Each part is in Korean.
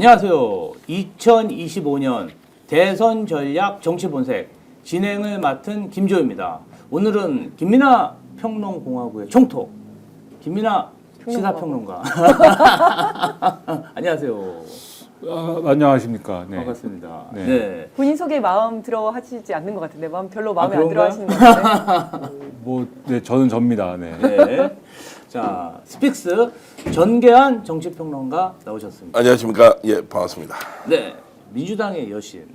안녕하세요. 2025년 대선 전략 정치 본색 진행을 맡은 김조입니다. 오늘은 김민아 평론공화국의 총토 김민아 시사평론가. 안녕하세요. 안녕하십니까. 네. 반갑습니다. 네. 네. 본인 소개 마음 들어 하시지 않는 것 같은데 별로 마음에 안 그런가요? 들어 하시는 것 같은데. 네, 저는 접니다. 네. 네. 자, 스픽스 전계한 정치평론가 나오셨습니다. 안녕하십니까. 예, 반갑습니다. 네. 민주당의 여신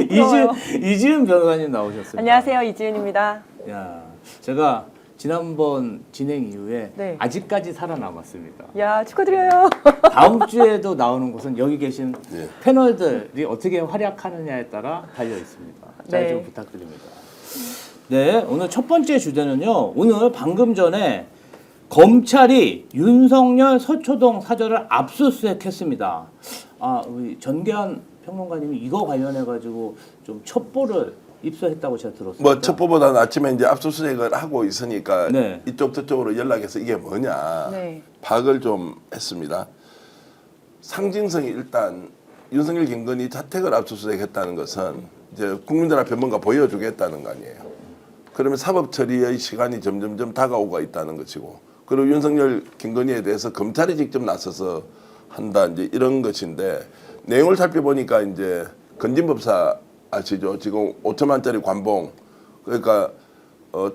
부러워요. 이지은 변호사님 나오셨습니다. 안녕하세요, 이지은입니다. 야, 제가 지난번 진행 이후에 네. 아직까지 살아남았습니다. 야, 축하드려요. 다음 주에도 나오는 것은 여기 계신 예. 패널들이 어떻게 활약하느냐에 따라 달려 있습니다. 잘 네. 좀 부탁드립니다. 네, 오늘 첫 번째 주제는요. 오늘 방금 전에 검찰이 윤석열 서초동 사저를 압수수색했습니다. 우리 전계한 평론가님이 이거 관련해 가지고 좀 첩보를 입수했다고 제가 들었습니다. 뭐 첩보보다는 아침에 이제 압수수색을 하고 있으니까 네. 이쪽 저쪽으로 연락해서 이게 뭐냐 네. 파악을 좀 했습니다. 상징성이 일단 윤석열 김건희 자택을 압수수색했다는 것은 이제 국민들 앞에 뭔가 보여주겠다는 거 아니에요. 그러면 사법 처리의 시간이 점점점 다가오고 있다는 것이고, 그리고 윤석열 김건희에 대해서 검찰이 직접 나서서 한다 이제 이런 것인데, 내용을 살펴보니까 이제 건진법사 아시죠? 지금 5천만짜리 관봉, 그러니까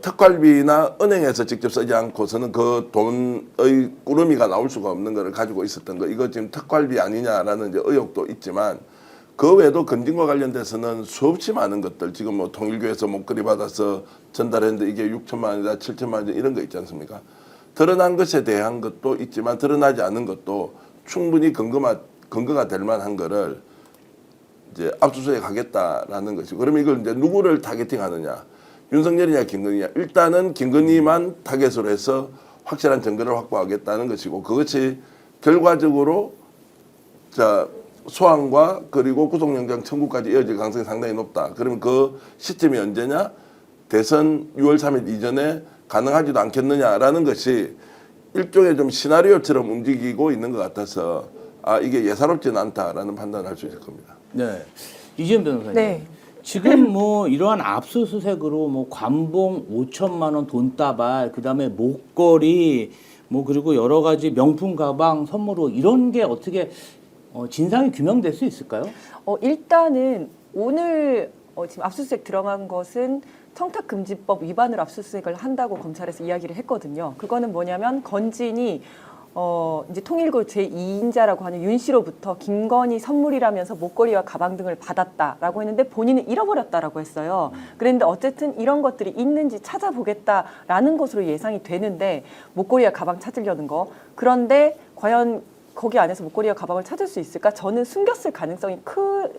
특활비나 은행에서 직접 쓰지 않고서는 그 돈의 꾸러미가 나올 수가 없는 것을 가지고 있었던 거, 이거 지금 특활비 아니냐라는 이제 의혹도 있지만, 그 외에도 건진과 관련돼서는 수없이 많은 것들, 지금 뭐 통일교에서 목걸이 받아서 전달했는데 이게 6천만 원이다 7천만 원 이런 거 있지 않습니까? 드러난 것에 대한 것도 있지만 드러나지 않은 것도 충분히 근거가 될 만한 거를 이제 압수수색하겠다라는 것이고, 그러면 이걸 이제 누구를 타겟팅하느냐, 윤석열이냐 김건희냐, 일단은 김건희만 타겟으로 해서 확실한 증거를 확보하겠다는 것이고, 그것이 결과적으로 소환과 그리고 구속영장 청구까지 이어질 가능성이 상당히 높다. 그러면 그 시점이 언제냐? 대선 6월 3일 이전에 가능하지도 않겠느냐라는 것이 일종의 좀 시나리오처럼 움직이고 있는 것 같아서 이게 예사롭지는 않다라는 판단을 할 수 있을 겁니다. 네. 이지은 변호사님. 네. 지금 뭐 이러한 압수수색으로 뭐 관봉 5천만 원 돈다발, 그다음에 목걸이, 뭐 그리고 여러 가지 명품 가방 선물로 이런 게 어떻게 진상이 규명될 수 있을까요? 일단은 오늘 지금 압수수색 들어간 것은 청탁금지법 위반으로 압수수색을 한다고 검찰에서 이야기를 했거든요. 그거는 뭐냐면 건진이 이제 통일교 제2인자라고 하는 윤 씨로부터 김건희 선물이라면서 목걸이와 가방 등을 받았다라고 했는데 본인은 잃어버렸다라고 했어요. 그런데 어쨌든 이런 것들이 있는지 찾아보겠다라는 것으로 예상이 되는데, 목걸이와 가방 찾으려는 거. 그런데 과연 거기 안에서 목걸이와 가방을 찾을 수 있을까? 저는 숨겼을 가능성이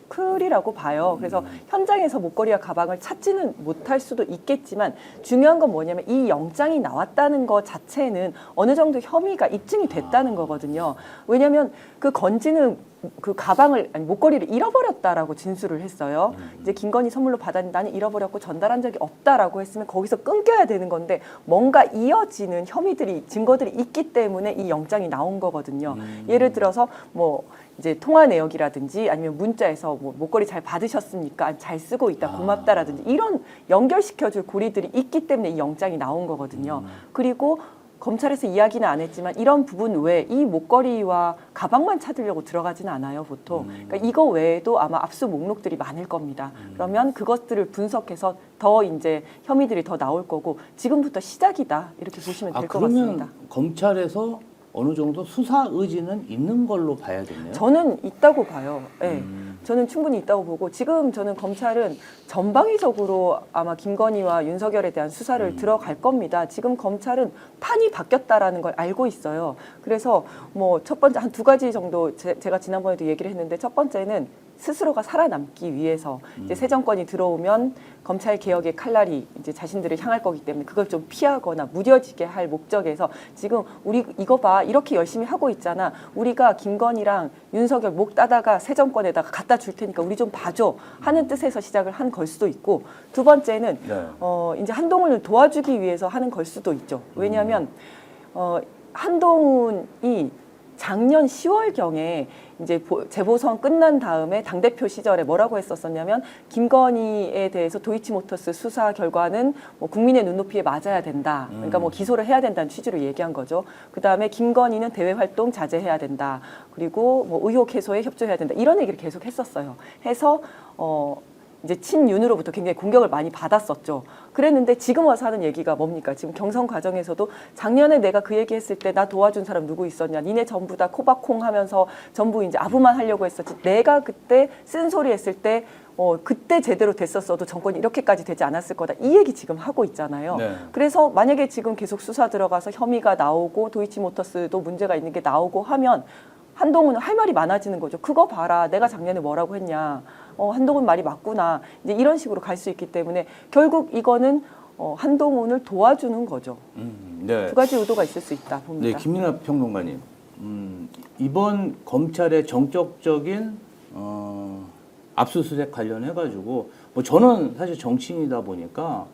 크리라고 봐요. 그래서 현장에서 목걸이와 가방을 찾지는 못할 수도 있겠지만, 중요한 건 뭐냐면 이 영장이 나왔다는 것 자체는 어느 정도 혐의가 입증이 됐다는 거거든요. 왜냐하면 그 건지는 그 가방을, 아니 목걸이를 잃어버렸다라고 진술을 했어요. 이제 김건희 선물로 받았는데 나는 잃어버렸고 전달한 적이 없다라고 했으면 거기서 끊겨야 되는 건데, 뭔가 이어지는 혐의들이, 증거들이 있기 때문에 이 영장이 나온 거거든요. 예를 들어서 뭐 이제 통화 내역이라든지 아니면 문자에서 뭐 목걸이 잘 받으셨습니까? 잘 쓰고 있다, 고맙다라든지 이런 연결시켜줄 고리들이 있기 때문에 이 영장이 나온 거거든요. 그리고 검찰에서 이야기는 안 했지만 이런 부분 외에 이 목걸이와 가방만 찾으려고 들어가지는 않아요, 보통. 그러니까 이거 외에도 아마 압수 목록들이 많을 겁니다. 그러면 그것들을 분석해서 더 이제 혐의들이 더 나올 거고, 지금부터 시작이다 이렇게 보시면 될 것 같습니다. 그러면 검찰에서 어느 정도 수사 의지는 있는 걸로 봐야겠네요. 저는 있다고 봐요. 네. 저는 충분히 있다고 보고, 지금 저는 검찰은 전방위적으로 아마 김건희와 윤석열에 대한 수사를 들어갈 겁니다. 지금 검찰은 판이 바뀌었다라는 걸 알고 있어요. 그래서 뭐 첫 번째 한 두 가지 정도 제가 지난번에도 얘기를 했는데, 첫 번째는 스스로가 살아남기 위해서 이제 새 정권이 들어오면 검찰 개혁의 칼날이 이제 자신들을 향할 거기 때문에 그걸 좀 피하거나 무뎌지게 할 목적에서 지금 우리 이거 봐, 이렇게 열심히 하고 있잖아, 우리가 김건희랑 윤석열 목 따다가 새 정권에다가 갖다 줄 테니까 우리 좀 봐줘 하는 뜻에서 시작을 한 걸 수도 있고, 두 번째는 이제 한동훈을 도와주기 위해서 하는 걸 수도 있죠. 왜냐하면 한동훈이 작년 10월경에 이제 재보선 끝난 다음에 당대표 시절에 뭐라고 했었었냐면 김건희에 대해서 도이치모터스 수사 결과는 뭐 국민의 눈높이에 맞아야 된다. 그러니까 뭐 기소를 해야 된다는 취지로 얘기한 거죠. 그다음에 김건희는 대외 활동 자제해야 된다. 그리고 뭐 의혹 해소에 협조해야 된다. 이런 얘기를 계속 했었어요. 해서 이제 친윤으로부터 굉장히 공격을 많이 받았었죠. 그랬는데 지금 와서 하는 얘기가 뭡니까? 지금 경선 과정에서도 작년에 내가 그 얘기했을 때 나 도와준 사람 누구 있었냐? 니네 전부 다 코박콩 하면서 전부 이제 아부만 하려고 했었지. 내가 그때 쓴소리 했을 때 그때 제대로 됐었어도 정권이 이렇게까지 되지 않았을 거다. 이 얘기 지금 하고 있잖아요. 네. 그래서 만약에 지금 계속 수사 들어가서 혐의가 나오고 도이치모터스도 문제가 있는 게 나오고 하면 한동훈은 할 말이 많아지는 거죠. 그거 봐라. 내가 작년에 뭐라고 했냐. 한동훈 말이 맞구나. 이제 이런 식으로 갈 수 있기 때문에 결국 이거는 한동훈을 도와주는 거죠. 네. 두 가지 의도가 있을 수 있다 봅니다. 네, 김민하 평론가님. 이번 검찰의 정적적인 압수수색 관련해가지고 뭐 저는 사실 정치인이다 보니까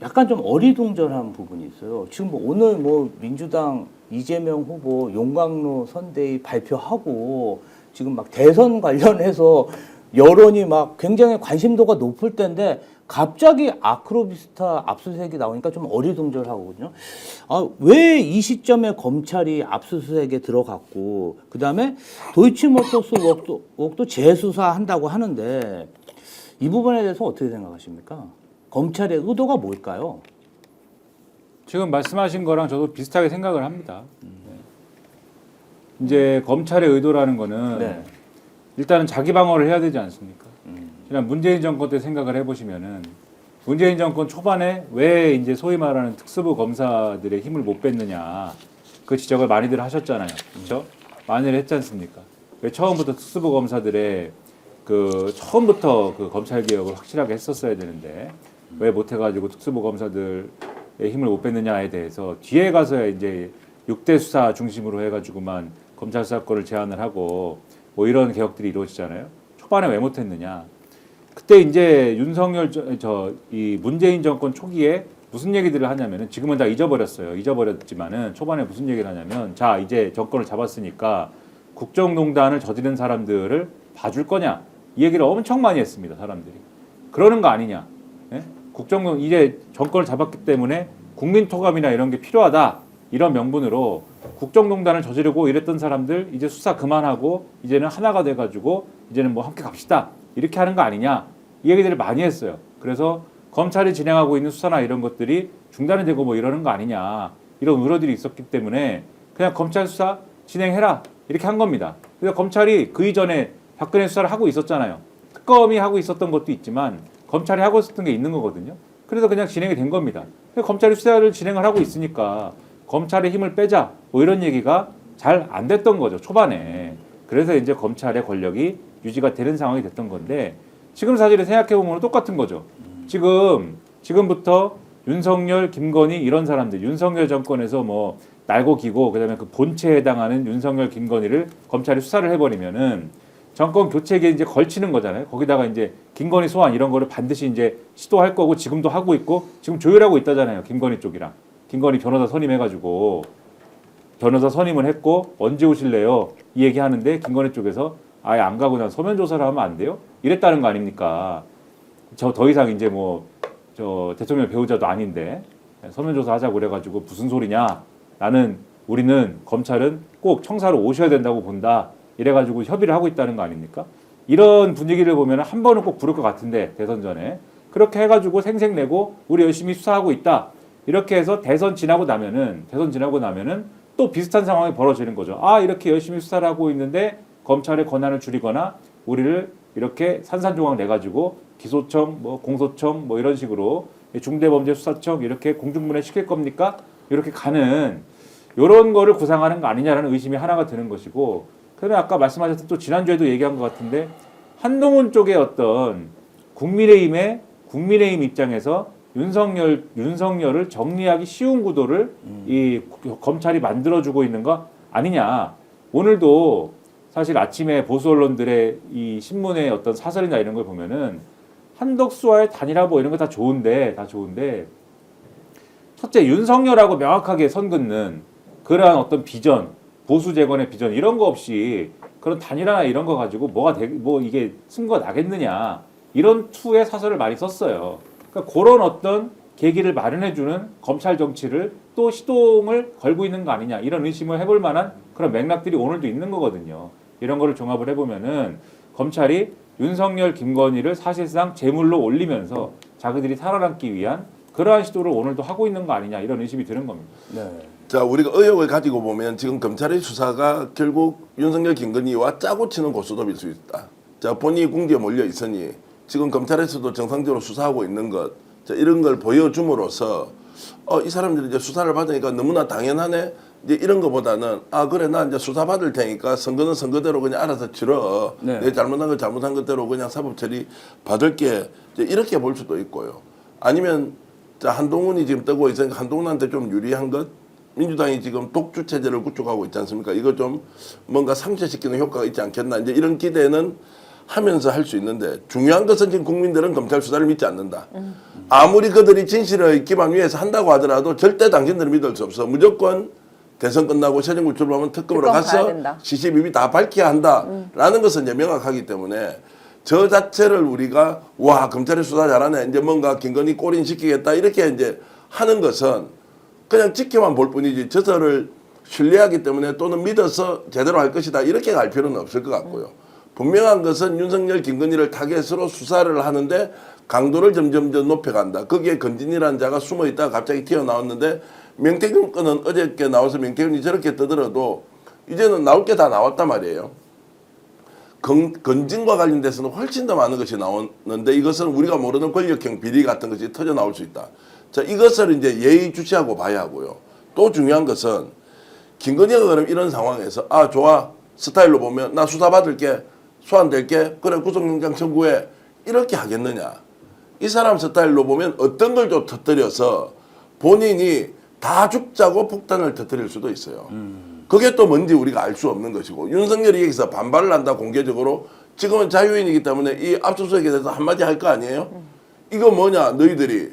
약간 좀 어리둥절한 부분이 있어요. 지금 뭐 오늘 뭐 민주당 이재명 후보 용광로 선대위 발표하고 지금 막 대선 관련해서 여론이 막 굉장히 관심도가 높을 때인데 갑자기 아크로비스타 압수수색이 나오니까 좀 어리둥절하거든요. 왜 이 시점에 검찰이 압수수색에 들어갔고 그다음에 도이치모터스 웍도 재수사한다고 하는데 이 부분에 대해서 어떻게 생각하십니까? 검찰의 의도가 뭘까요? 지금 말씀하신 거랑 저도 비슷하게 생각을 합니다. 이제 검찰의 의도라는 거는 네. 일단은 자기 방어를 해야 되지 않습니까? 지난 문재인 정권 때 생각을 해보시면은 문재인 정권 초반에 왜 이제 소위 말하는 특수부 검사들의 힘을 못 뺐느냐 그 지적을 많이들 하셨잖아요, 그렇죠? 많이들 했지 않습니까? 왜 처음부터 특수부 검사들의 그 처음부터 그 검찰 개혁을 확실하게 했었어야 되는데 왜 못해가지고 특수부 검사들의 힘을 못 뺐느냐에 대해서 뒤에 가서야 이제 6대 수사 중심으로 해가지고만 검찰 수사권을 제한을 하고 뭐 이런 개혁들이 이루어지잖아요. 초반에 왜 못했느냐? 그때 이제 윤석열 이 문재인 정권 초기에 무슨 얘기들을 하냐면은 지금은 다 잊어버렸어요. 잊어버렸지만은 초반에 무슨 얘기를 하냐면 자 이제 정권을 잡았으니까 국정농단을 저지른 사람들을 봐줄 거냐 이 얘기를 엄청 많이 했습니다. 사람들이 그러는 거 아니냐? 예? 국정농 이제 정권을 잡았기 때문에 국민토감이나 이런 게 필요하다 이런 명분으로 국정농단을 저지르고 이랬던 사람들 이제 수사 그만하고 이제는 하나가 돼가지고 이제는 뭐 함께 갑시다 이렇게 하는 거 아니냐 이 얘기들을 많이 했어요. 그래서 검찰이 진행하고 있는 수사나 이런 것들이 중단이 되고 뭐 이러는 거 아니냐 이런 우려들이 있었기 때문에 그냥 검찰 수사 진행해라 이렇게 한 겁니다. 그래서 검찰이 그 이전에 박근혜 수사를 하고 있었잖아요. 특검이 하고 있었던 것도 있지만 검찰이 하고 있었던 게 있는 거거든요. 그래서 그냥 진행이 된 겁니다. 검찰이 수사를 진행을 하고 있으니까 검찰의 힘을 빼자 뭐 이런 얘기가 잘 안 됐던 거죠 초반에. 그래서 이제 검찰의 권력이 유지가 되는 상황이 됐던 건데 지금 사실은 생각해 보면 똑같은 거죠. 지금부터 윤석열, 김건희 이런 사람들 윤석열 정권에서 뭐 날고 기고 그다음에 그 본체에 해당하는 윤석열, 김건희를 검찰이 수사를 해버리면은 정권 교체에 이제 걸치는 거잖아요. 거기다가 이제 김건희 소환 이런 거를 반드시 이제 시도할 거고 지금도 하고 있고 지금 조율하고 있다잖아요. 김건희 쪽이랑. 김건희 변호사 선임해가지고 변호사 선임을 했고 언제 오실래요? 이 얘기하는데 김건희 쪽에서 아예 안 가고 난 서면 조사를 하면 안 돼요? 이랬다는 거 아닙니까? 저 더 이상 이제 뭐 저 대통령 배우자도 아닌데 서면 조사하자고 그래가지고 무슨 소리냐? 우리는 검찰은 꼭 청사로 오셔야 된다고 본다. 이래가지고 협의를 하고 있다는 거 아닙니까? 이런 분위기를 보면 한 번은 꼭 부를 것 같은데 대선 전에 그렇게 해가지고 생색내고 우리 열심히 수사하고 있다. 이렇게 해서 대선 지나고 나면은 또 비슷한 상황이 벌어지는 거죠. 아 이렇게 열심히 수사를 하고 있는데 검찰의 권한을 줄이거나 우리를 이렇게 산산조각 내가지고 기소청, 뭐 공소청, 뭐 이런 식으로 중대범죄수사청 이렇게 공중분해 시킬 겁니까? 이렇게 가는 이런 거를 구상하는 거 아니냐라는 의심이 하나가 드는 것이고, 그다음에 아까 말씀하셨던 또 지난주에도 얘기한 것 같은데 한동훈 쪽의 어떤 국민의힘 입장에서 윤석열을 정리하기 쉬운 구도를 이 검찰이 만들어주고 있는 거 아니냐. 오늘도 사실 아침에 보수 언론들의 이 신문의 어떤 사설이나 이런 걸 보면은 한덕수와의 단일화 뭐 이런 거 다 좋은데 첫째 윤석열하고 명확하게 선 긋는 그러한 어떤 비전, 보수 재건의 비전 이런 거 없이 그런 단일화나 이런 거 가지고 뭐 이게 승부가 나겠느냐 이런 투의 사설을 많이 썼어요. 그러니까 그런 어떤 계기를 마련해주는 검찰 정치를 또 시동을 걸고 있는 거 아니냐 이런 의심을 해볼 만한 그런 맥락들이 오늘도 있는 거거든요. 이런 거를 종합을 해보면은 검찰이 윤석열, 김건희를 사실상 제물로 올리면서 자기들이 살아남기 위한 그러한 시도를 오늘도 하고 있는 거 아니냐 이런 의심이 드는 겁니다. 네. 자, 우리가 의혹을 가지고 보면 지금 검찰의 수사가 결국 윤석열, 김건희와 짜고 치는 고스톱일 수 있다. 자, 본인이 궁지에 몰려 있으니 지금 검찰에서도 정상적으로 수사하고 있는 것, 자, 이런 걸 보여줌으로써 이 사람들이 이제 수사를 받으니까 너무나 당연하네. 이제 이런 거보다는 그래 나 이제 수사 받을 테니까 선거는 선거대로 그냥 알아서 치러. 네. 내 잘못한 거 잘못한 것대로 그냥 사법 처리 받을게. 이제 이렇게 볼 수도 있고요. 아니면 자, 한동훈이 지금 뜨고 있으니까 한동훈한테 좀 유리한 것. 민주당이 지금 독주 체제를 구축하고 있지 않습니까? 이거 좀 뭔가 상쇄시키는 효과가 있지 않겠나. 이제 이런 기대는 하면서 할 수 있는데 중요한 것은 지금 국민들은 검찰 수사를 믿지 않는다. 아무리 그들이 진실의 기반 위에서 한다고 하더라도 절대 당신들을 믿을 수 없어. 무조건 대선 끝나고 새정부 출범하면 특검으로 특검 가야 가서 된다. 시시비비 다 밝혀야 한다라는 것은 이제 명확하기 때문에 저 자체를 우리가 와 검찰이 수사 잘하네 이제 뭔가 김건희 꼬린 시키겠다 이렇게 이제 하는 것은 그냥 지켜만 볼 뿐이지 저서를 신뢰하기 때문에 또는 믿어서 제대로 할 것이다 이렇게 갈 필요는 없을 것 같고요. 분명한 것은 윤석열, 김건희를 타겟으로 수사를 하는데 강도를 점점 높여간다. 거기에 건진이라는 자가 숨어 있다가 갑자기 튀어나왔는데 명태균 건은 어저께 나와서 명태균이 저렇게 떠들어도 이제는 나올 게 다 나왔단 말이에요. 건진과 관련돼서는 훨씬 더 많은 것이 나오는데 이것은 우리가 모르는 권력형 비리 같은 것이 터져 나올 수 있다. 자, 이것을 이제 예의주시하고 봐야 하고요. 또 중요한 것은 김건희가 그럼 이런 상황에서 좋아 스타일로 보면 나 수사 받을게 소환될게 그래 구속영장 청구해 이렇게 하겠느냐. 이 사람 스타일로 보면 어떤 걸 좀 터뜨려서 본인이 다 죽자고 폭탄을 터뜨릴 수도 있어요. 그게 또 뭔지 우리가 알 수 없는 것이고 윤석열이 여기서 반발을 한다 공개적으로 지금은 자유인이기 때문에 이 압수수색에 대해서 한마디 할 거 아니에요? 이거 뭐냐 너희들이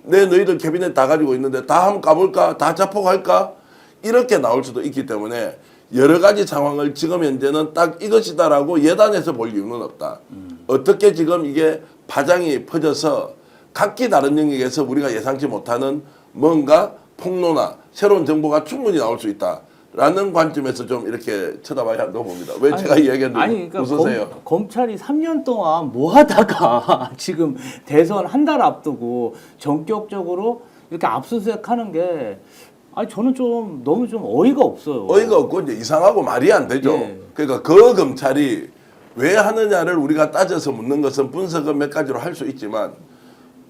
너희들 캐비넷 다 가지고 있는데 다 한번 까볼까? 다 자폭할까? 이렇게 나올 수도 있기 때문에 여러 가지 상황을 지금 현재는 딱 이것이다라고 예단해서 볼 이유는 없다. 어떻게 지금 이게 파장이 퍼져서 각기 다른 영역에서 우리가 예상치 못하는 뭔가 폭로나 새로운 정보가 충분히 나올 수 있다라는 관점에서 좀 이렇게 쳐다봐야 한다고 봅니다. 왜 제가 이야기했는지 그러니까 웃으세요? 검찰이 3년 동안 뭐 하다가 지금 대선 한 달 앞두고 전격적으로 이렇게 압수수색하는 게 저는 좀 너무 좀 어이가 없어요. 어이가 없고 이제 이상하고 말이 안 되죠. 예. 그러니까 그 검찰이 왜 하느냐를 우리가 따져서 묻는 것은 분석은 몇 가지로 할 수 있지만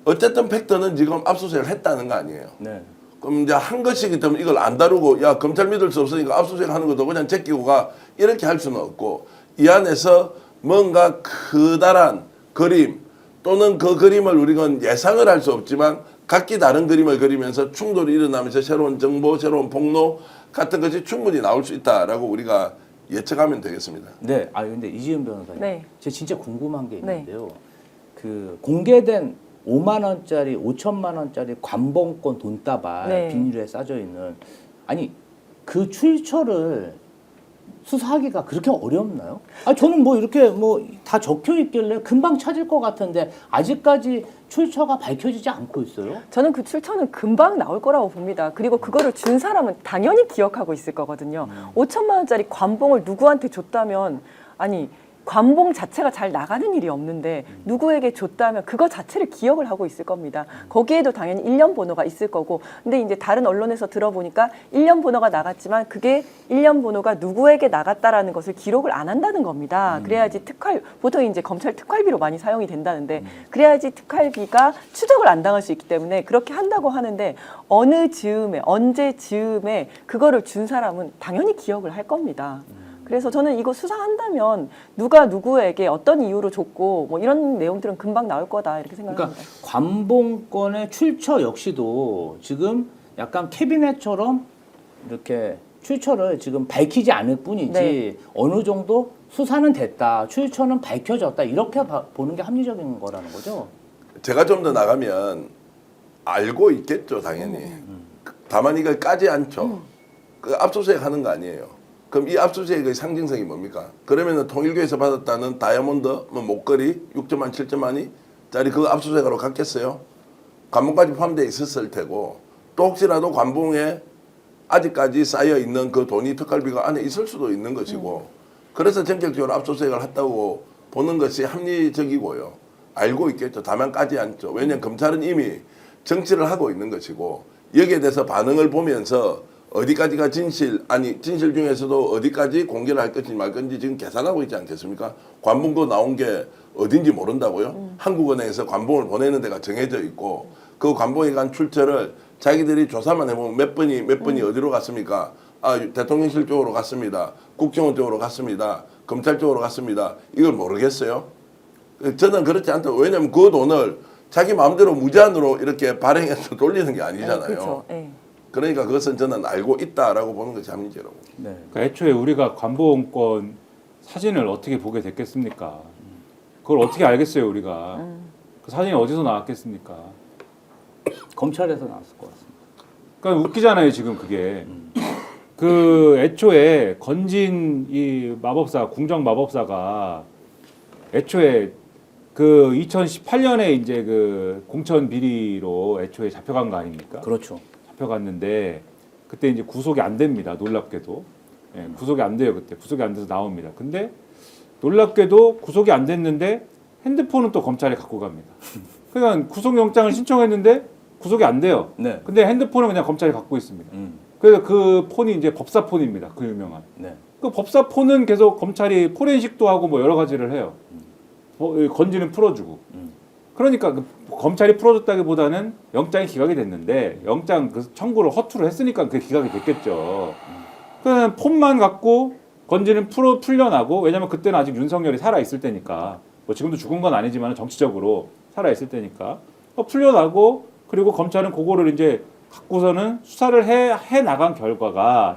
어쨌든 팩트는 지금 압수수색을 했다는 거 아니에요. 네. 그럼 이제 한 것이기 때문에 이걸 안 다루고 야 검찰 믿을 수 없으니까 압수수색 하는 것도 그냥 제끼고 가 이렇게 할 수는 없고 이 안에서 뭔가 커다란 그림 또는 그 그림을 우리가 예상을 할 수 없지만 각기 다른 그림을 그리면서 충돌이 일어나면서 새로운 정보, 새로운 폭로 같은 것이 충분히 나올 수 있다라고 우리가 예측하면 되겠습니다. 네. 근데 이지은 변호사님, 네. 제가 진짜 궁금한 게 네. 있는데요. 그 공개된 5만 원짜리, 5천만 원짜리 관봉권 돈다발 네. 비닐에 싸져 있는 그 출처를 수사하기가 그렇게 어렵나요? 저는 뭐 이렇게 뭐 다 적혀 있길래 금방 찾을 것 같은데 아직까지 출처가 밝혀지지 않고 있어요. 저는 그 출처는 금방 나올 거라고 봅니다. 그리고 그거를 준 사람은 당연히 기억하고 있을 거거든요. 5천만 원짜리 관봉을 누구한테 줬다면 관봉 자체가 잘 나가는 일이 없는데 누구에게 줬다면 그거 자체를 기억을 하고 있을 겁니다. 거기에도 당연히 일련 번호가 있을 거고 근데 이제 다른 언론에서 들어보니까 일련 번호가 나갔지만 그게 일련 번호가 누구에게 나갔다라는 것을 기록을 안 한다는 겁니다. 그래야지 보통 이제 검찰 특활비로 많이 사용이 된다는데 그래야지 특활비가 추적을 안 당할 수 있기 때문에 그렇게 한다고 하는데 어느 즈음에 언제 즈음에 그거를 준 사람은 당연히 기억을 할 겁니다. 그래서 저는 이거 수사한다면 누가 누구에게 어떤 이유로 줬고 뭐 이런 내용들은 금방 나올 거다 이렇게 생각합니다. 그러니까 관봉권의 출처 역시도 지금 약간 캐비넷처럼 이렇게 출처를 지금 밝히지 않을 뿐이지 네. 어느 정도 수사는 됐다, 출처는 밝혀졌다 이렇게 보는 게 합리적인 거라는 거죠. 제가 좀 더 나가면 알고 있겠죠 당연히. 다만 이걸 까지 않죠. 그 압수수색 하는 거 아니에요. 그럼 이 압수수색의 상징성이 뭡니까? 그러면은 통일교에서 받았다는 다이아몬드, 뭐 목걸이 6점만 7점만이 짜리 그거 압수수색으로 갔겠어요? 관봉까지 포함되어 있었을 테고 또 혹시라도 관봉에 아직까지 쌓여 있는 그 돈이 특활비가 안에 있을 수도 있는 것이고 그래서 전격적으로 압수수색을 했다고 보는 것이 합리적이고요. 알고 있겠죠. 다만 까지 않죠. 왜냐하면 검찰은 이미 정치를 하고 있는 것이고 여기에 대해서 반응을 보면서 어디까지가 진실, 아니 진실 중에서도 어디까지 공개를 할 건지 말 건지 지금 계산하고 있지 않겠습니까? 관봉도 나온 게 어딘지 모른다고요? 한국은행에서 관봉을 보내는 데가 정해져 있고 그 관봉에 간 출처를 자기들이 조사만 해보면 몇 번이 어디로 갔습니까? 아, 대통령실 쪽으로 갔습니다. 국정원 쪽으로 갔습니다. 검찰 쪽으로 갔습니다. 이걸 모르겠어요? 저는 그렇지 않다. 왜냐하면 그 돈을 자기 마음대로 무제한으로 이렇게 발행해서 돌리는 게 아니잖아요. 그렇죠. 예. 그러니까 그것은 저는 알고 있다라고 보는 것이 합리적이라고. 네. 그러니까 애초에 우리가 관보원권 사진을 어떻게 보게 됐겠습니까? 그걸 어떻게 알겠어요 우리가? 그 사진이 어디서 나왔겠습니까? 검찰에서 나왔을 것 같습니다. 그러니까 웃기잖아요 지금 그게. 그 애초에 건진 이 마법사 궁정 마법사가 애초에 그 2018년에 이제 그 공천 비리로 애초에 잡혀간 거 아닙니까? 그렇죠. 잡혀갔는데 그때 이제 구속이 안 됩니다. 놀랍게도 예, 구속이 안 돼요 그때 구속이 안 돼서 나옵니다. 근데 놀랍게도 구속이 안 됐는데 핸드폰은 또 검찰에 갖고 갑니다. 그러니까 구속영장을 신청했는데 구속이 안 돼요. 네. 근데 핸드폰은 그냥 검찰이 갖고 있습니다. 음. 그래서 그 폰이 이제 법사폰입니다. 그 유명한. 네. 그 법사폰은 계속 검찰이 포렌식도 하고 뭐 여러 가지를 해요. 건지는 풀어주고. 그러니까 그 검찰이 풀어줬다기보다는 영장이 기각이 됐는데 영장 그 청구를 허투루 했으니까 그게 기각이 됐겠죠. 그냥 폰만 갖고 건지는 풀려나고 왜냐면 그때는 아직 윤석열이 살아 있을 때니까 뭐 지금도 죽은 건 아니지만 정치적으로 살아 있을 때니까 풀려나고 그리고 검찰은 그거를 이제 갖고서는 수사를 해 나간 결과가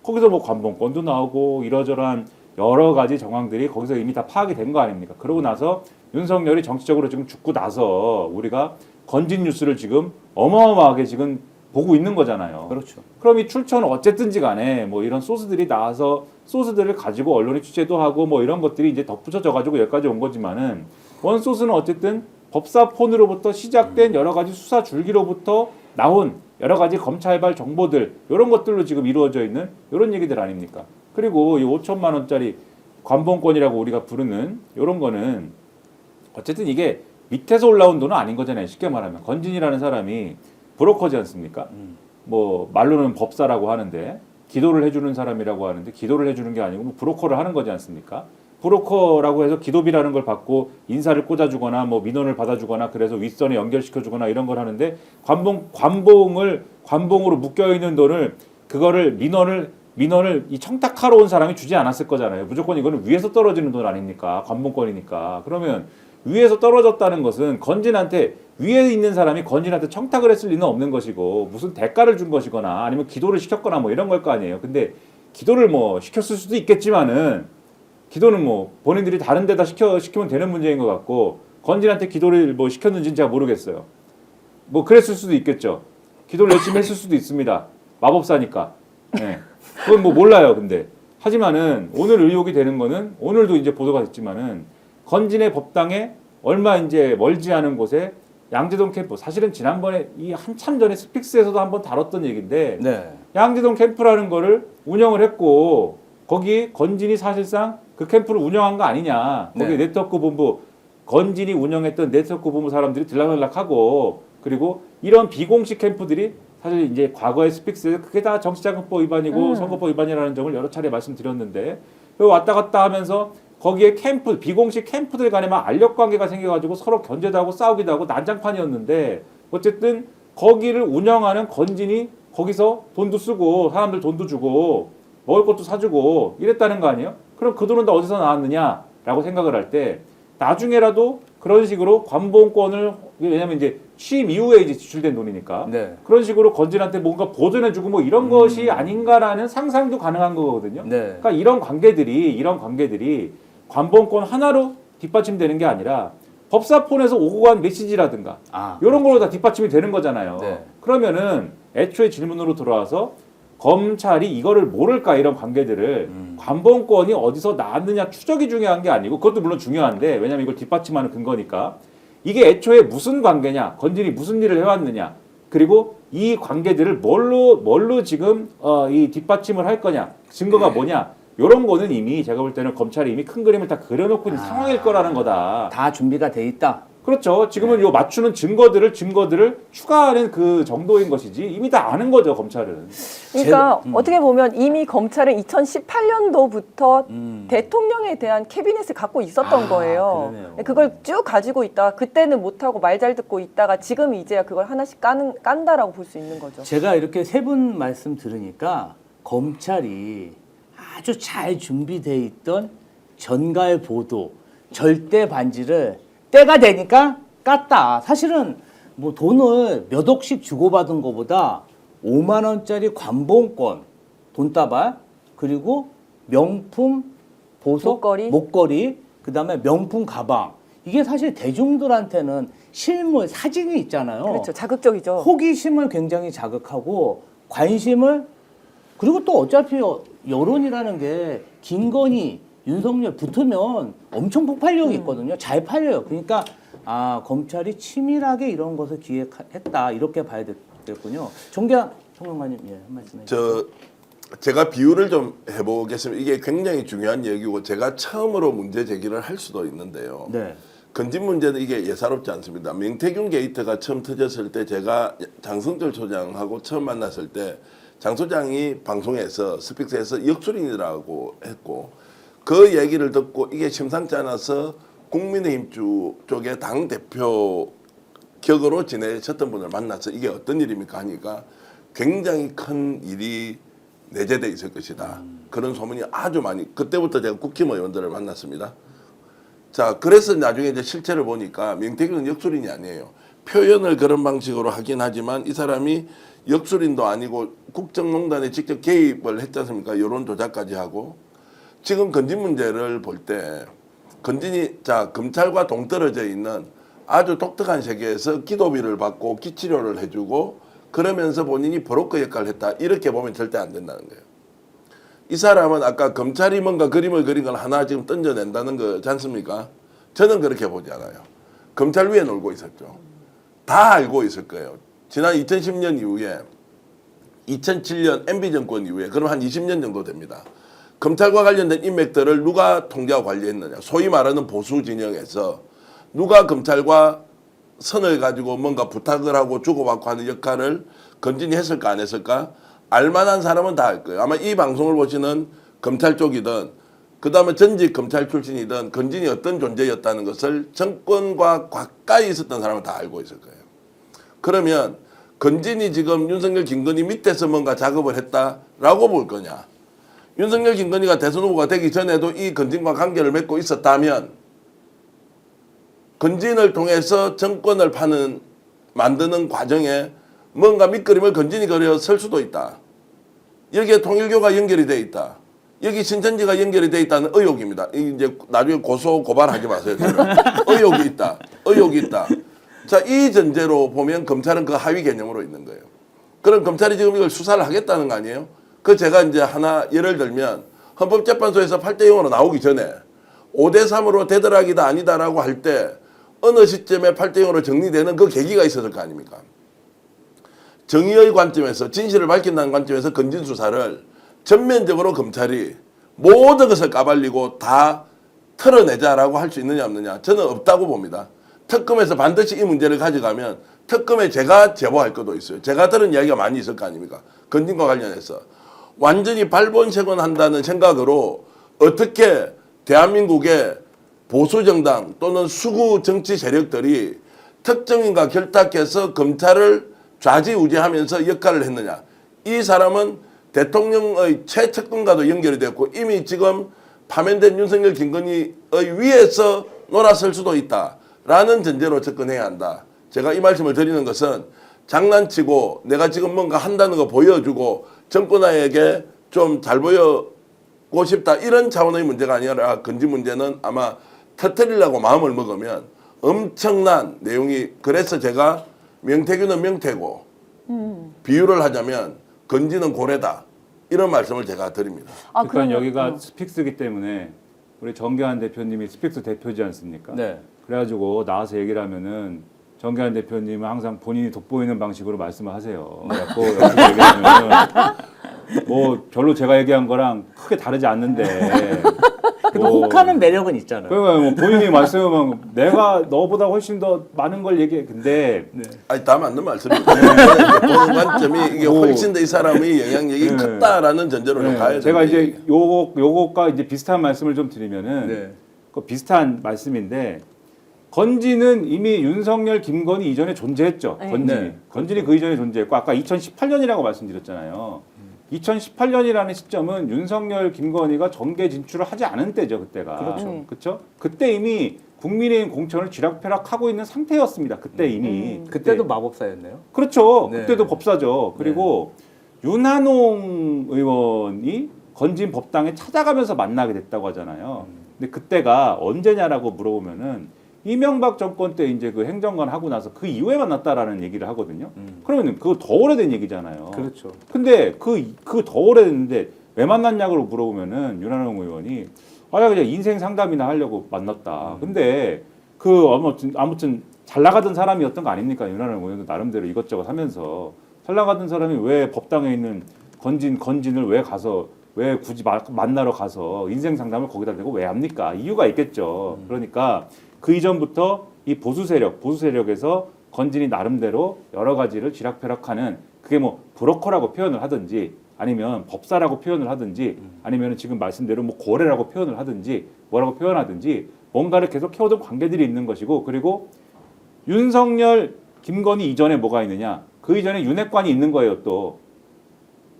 거기서 뭐 관봉권도 나오고 이러저러한 여러 가지 정황들이 거기서 이미 다 파악이 된 거 아닙니까? 그러고 나서 윤석열이 정치적으로 지금 죽고 나서 우리가 건진 뉴스를 지금 어마어마하게 지금 보고 있는 거잖아요. 그렇죠. 그럼 이 출처는 어쨌든지 간에 뭐 이런 소스들이 나와서 소스들을 가지고 언론이 취재도 하고 뭐 이런 것들이 이제 덧붙여져 가지고 여기까지 온 거지만은 원 소스는 어쨌든 법사폰으로부터 시작된 여러 가지 수사 줄기로부터 나온 여러 가지 검찰발 정보들 이런 것들로 지금 이루어져 있는 이런 얘기들 아닙니까? 그리고 이 5천만 원짜리 관봉권이라고 우리가 부르는 이런 거는 어쨌든 이게 밑에서 올라온 돈은 아닌 거잖아요. 쉽게 말하면 건진이라는 사람이 브로커지 않습니까? 뭐 말로는 법사라고 하는데 기도를 해주는 사람이라고 하는데 기도를 해주는 게 아니고 뭐 브로커를 하는 거지 않습니까? 브로커라고 해서 기도비라는 걸 받고 인사를 꽂아주거나 뭐 민원을 받아주거나 그래서 윗선에 연결시켜주거나 이런 걸 하는데 관봉으로 묶여 있는 돈을 그거를 민원을 이 청탁하러 온 사람이 주지 않았을 거잖아요. 무조건 이거는 위에서 떨어지는 돈 아닙니까? 관봉권이니까. 그러면 위에서 떨어졌다는 것은 건진한테 위에 있는 사람이 건진한테 청탁을 했을 리는 없는 것이고 무슨 대가를 준 것이거나 아니면 기도를 시켰거나 뭐 이런 걸 거 아니에요. 근데 기도를 뭐 시켰을 수도 있겠지만은 기도는 뭐 본인들이 다른 데다 시키면 되는 문제인 것 같고 건진한테 기도를 뭐 시켰는지는 제가 모르겠어요. 뭐 그랬을 수도 있겠죠. 기도를 열심히 했을 수도 있습니다. 마법사니까. 네. 그건 뭐 몰라요. 근데 하지만은 오늘 의혹이 되는 거는 오늘도 이제 보도가 됐지만은 건진의 법당에 얼마 이제 멀지 않은 곳에 양재동 캠프 사실은 지난번에 이 한참 전에 스픽스에서도 한번 다뤘던 얘기인데 네. 양재동 캠프라는 거를 운영을 했고 거기 건진이 사실상 그 캠프를 운영한 거 아니냐. 거기 네. 네트워크 본부 건진이 운영했던 네트워크 본부 사람들이 들락날락하고 그리고 이런 비공식 캠프들이 사실 이제 과거의 스픽스에서 그게 다 정치자금법 위반이고 선거법 위반이라는 점을 여러 차례 말씀드렸는데 왔다 갔다 하면서 거기에 캠프 비공식 캠프들 간에 막 알력 관계가 생겨가지고 서로 견제도 하고 싸우기도 하고 난장판이었는데 어쨌든 거기를 운영하는 건진이 거기서 돈도 쓰고 사람들 돈도 주고 먹을 것도 사주고 이랬다는 거 아니에요? 그럼 그 돈은 다 어디서 나왔느냐라고 생각을 할 때 나중에라도 그런 식으로 관봉권을 왜냐면 이제 취임 이후에 이제 지출된 돈이니까 네. 그런 식으로 건진한테 뭔가 보존해주고 뭐 이런 것이 아닌가라는 상상도 가능한 거거든요. 네. 그러니까 이런 관계들이 관봉권 하나로 뒷받침되는 게 아니라 법사폰에서 오고 간 메시지라든가 아, 이런 걸로 다 뒷받침이 되는 거잖아요. 네. 그러면은 애초에 질문으로 돌아와서 검찰이 이거를 모를까 이런 관계들을 관본권이 어디서 나왔느냐 추적이 중요한 게 아니고 그것도 물론 중요한데 왜냐하면 이걸 뒷받침하는 근거니까 이게 애초에 무슨 관계냐 건진이 무슨 일을 해왔느냐 그리고 이 관계들을 뭘로 지금 이 뒷받침을 할 거냐 증거가 뭐냐 이런 거는 이미 제가 볼 때는 검찰이 이미 큰 그림을 다 그려놓고 있는 상황일 거라는 거다. 다 준비가 돼 있다. 그렇죠. 지금은 요 맞추는 증거들을 추가하는 그 정도인 것이지 이미 다 아는 거죠 검찰은. 그러니까 어떻게 보면 이미 검찰은 2018년도부터 대통령에 대한 캐비넷을 갖고 있었던 거예요. 그러네요. 그걸 쭉 가지고 있다가 그때는 못하고 말 잘 듣고 있다가 지금 이제야 그걸 하나씩 깐다라고 볼 수 있는 거죠. 제가 이렇게 세 분 말씀 들으니까 검찰이 아주 잘 준비돼 있던 전갈 보도, 절대 반지를 때가 되니까 깠다. 사실은 뭐 돈을 몇 억씩 주고받은 것보다 5만 원짜리 관본권, 돈다발, 그리고 명품 보석, 목걸이, 그다음에 명품 가방. 이게 사실 대중들한테는 실물, 사진이 있잖아요. 그렇죠. 자극적이죠. 호기심을 굉장히 자극하고 관심을 그리고 또 어차피 여론이라는 게 김건희, 윤석열 붙으면 엄청 폭발력이 있거든요. 잘 팔려요. 그러니까 검찰이 치밀하게 이런 것을 기획했다 이렇게 봐야 되겠군요. 정계한 평론가님 한 말씀 해주세요. 제가 비유를 좀 해보겠습니다. 이게 굉장히 중요한 얘기고 제가 처음으로 문제 제기를 할 수도 있는데요. 네. 건진 문제는 이게 예사롭지 않습니다. 명태균 게이트가 처음 터졌을 때 제가 장성철 소장하고 처음 만났을 때 장 소장이 방송에서 스픽스에서 역술인이라고 했고 그 얘기를 듣고 이게 심상치 않아서 국민의힘 쪽의 당대표 격으로 지내셨던 분을 만나서 이게 어떤 일입니까 하니까 굉장히 큰 일이 내재돼 있을 것이다. 그런 소문이 아주 많이 그때부터 제가 국힘 의원들을 만났습니다. 자, 그래서 나중에 이제 실체를 보니까 명태균은 역술인이 아니에요. 표현을 그런 방식으로 하긴 하지만 이 사람이 역술인도 아니고 국정농단에 직접 개입을 했지 않습니까? 여론 조작까지 하고 지금 건진 문제를 볼 때 건진이 검찰과 동떨어져 있는 아주 독특한 세계에서 기도비를 받고 기치료를 해주고 그러면서 본인이 브로커 역할을 했다 이렇게 보면 절대 안 된다는 거예요. 이 사람은 아까 검찰이 뭔가 그림을 그린 걸 하나 지금 던져낸다는 거지 않습니까? 저는 그렇게 보지 않아요. 검찰 위에 놀고 있었죠. 다 알고 있을 거예요. 지난 2010년 이후에 2007년 MB정권 이후에 그럼 한 20년 정도 됩니다. 검찰과 관련된 인맥들을 누가 통제하고 관리했느냐. 소위 말하는 보수 진영에서 누가 검찰과 선을 가지고 뭔가 부탁을 하고 주고받고 하는 역할을 건진이 했을까 안 했을까? 알만한 사람은 다 알 거예요. 아마 이 방송을 보시는 검찰 쪽이든 그 다음에 전직 검찰 출신이든 건진이 어떤 존재였다는 것을 정권과 가까이 있었던 사람은 다 알고 있을 거예요. 그러면 건진이 지금 윤석열, 김건희 밑에서 뭔가 작업을 했다라고 볼 거냐. 윤석열, 김건희가 대선 후보가 되기 전에도 이 건진과 관계를 맺고 있었다면 건진을 통해서 정권을 만드는 과정에 뭔가 밑그림을 건진이 그려 설 수도 있다. 여기에 통일교가 연결이 돼 있다. 여기 신천지가 연결이 돼 있다는 의혹입니다. 이제 나중에 고발하지 마세요. 의혹이 있다. 의혹이 있다. 자, 이 전제로 보면 검찰은 그 하위 개념으로 있는 거예요. 그럼 검찰이 지금 이걸 수사를 하겠다는 거 아니에요? 제가 이제 하나 예를 들면 헌법재판소에서 8대0으로 나오기 전에 5대3으로 되더라기다 아니다라고 할 때 어느 시점에 8대0으로 정리되는 그 계기가 있었을 거 아닙니까? 정의의 관점에서 진실을 밝힌다는 관점에서 건진 수사를 전면적으로 검찰이 모든 것을 까발리고 다 털어내자라고 할 수 있느냐 없느냐 저는 없다고 봅니다. 특검에서 반드시 이 문제를 가져가면 특검에 제가 제보할 것도 있어요. 제가 들은 이야기가 많이 있을 거 아닙니까? 건진과 관련해서 완전히 발본색원한다는 생각으로 어떻게 대한민국의 보수정당 또는 수구 정치 세력들이 특정인과 결탁해서 검찰을 좌지우지하면서 역할을 했느냐. 이 사람은 대통령의 최측근과도 연결이 됐고 이미 지금 파면된 윤석열, 김건희의 위에서 놀아설 수도 있다라는 전제로 접근해야 한다. 제가 이 말씀을 드리는 것은 장난치고 내가 지금 뭔가 한다는 거 보여주고 정권화에게 좀 잘 보여고 싶다 이런 차원의 문제가 아니라 건진 문제는 아마 터뜨리려고 마음을 먹으면 엄청난 내용이 그래서 제가 명태균은 명태고 비유를 하자면 건진은 고래다. 이런 말씀을 제가 드립니다. 그러니까 그러면- 여기가 스픽스기 때문에 우리 정계한 대표님이 스픽스 대표지 않습니까? 네. 그래가지고 나와서 얘기를 하면은 정계한 대표님은 항상 본인이 돋보이는 방식으로 말씀을 하세요. 그래갖고 옆에서 얘기하면 뭐 별로 제가 얘기한 거랑 크게 다르지 않는데 그래도 혹하는 매력은 있잖아요. 그러니까 뭐 본인이 말씀하면 내가 너보다 훨씬 더 많은 걸 얘기해. 근데 아니 다 맞는 말씀입니다. 보는 관점이 이게 훨씬 더 이 사람의 영향력이 네. 크다라는 전제로 좀 가야 돼요. 제가 이제 요것과 이제 비슷한 말씀을 좀 드리면은 네. 그 비슷한 말씀인데 건진은 이미 윤석열, 김건희 이전에 존재했죠. 네. 건진이. 네. 건진이 그 이전에 존재했고 아까 2018년이라고 말씀드렸잖아요. 2018년이라는 시점은 윤석열, 김건희가 정계 진출을 하지 않은 때죠. 그때가. 그렇죠. 그렇죠? 그때 이미 국민의힘 공천을 쥐락펴락하고 있는 상태였습니다. 그때 이미. 그때도 마법사였네요. 그렇죠. 네. 그때도 법사죠. 그리고 윤한홍 의원이 건진 법당에 찾아가면서 만나게 됐다고 하잖아요. 근데 그때가 언제냐라고 물어보면은 이명박 정권 때 이제 그 행정관 하고 나서 그 이후에 만났다라는 얘기를 하거든요. 그러면 그거 더 오래된 얘기잖아요. 그렇죠. 근데 그 더 오래됐는데 왜 만났냐고 물어보면은 윤한홍 의원이 아 그냥 인생 상담이나 하려고 만났다. 근데 그 아무튼 잘 나가던 사람이었던 거 아닙니까? 윤한홍 의원도 나름대로 이것저것 하면서 잘 나가던 사람이 왜 법당에 있는 건진을 왜 가서 왜 굳이 만나러 가서 인생 상담을 거기다 대고 왜 합니까? 이유가 있겠죠. 그러니까 그 이전부터 이 보수 세력에서 건진이 나름대로 여러 가지를 쥐락펴락하는 그게 뭐 브로커라고 표현을 하든지 아니면 법사라고 표현을 하든지 아니면 지금 말씀대로 뭐 고래라고 표현을 하든지 뭐라고 표현하든지 뭔가를 계속 키워둔 관계들이 있는 것이고 그리고 윤석열, 김건희 이전에 뭐가 있느냐? 그 이전에 윤핵관이 있는 거예요. 또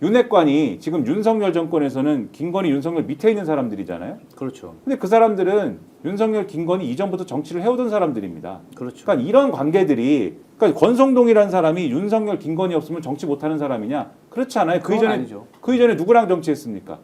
윤핵관이 지금 윤석열 정권에서는 김건희, 윤석열 밑에 있는 사람들이잖아요. 그렇죠. 근데 그 사람들은 윤석열, 김건희 이전부터 정치를 해오던 사람들입니다. 그렇죠. 그러니까 이런 관계들이 그러니까 권성동이라는 사람이 윤석열, 김건희 없으면 정치 못하는 사람이냐? 그렇지 않아요. 그건 아니죠. 그 이전에 누구랑 정치했습니까?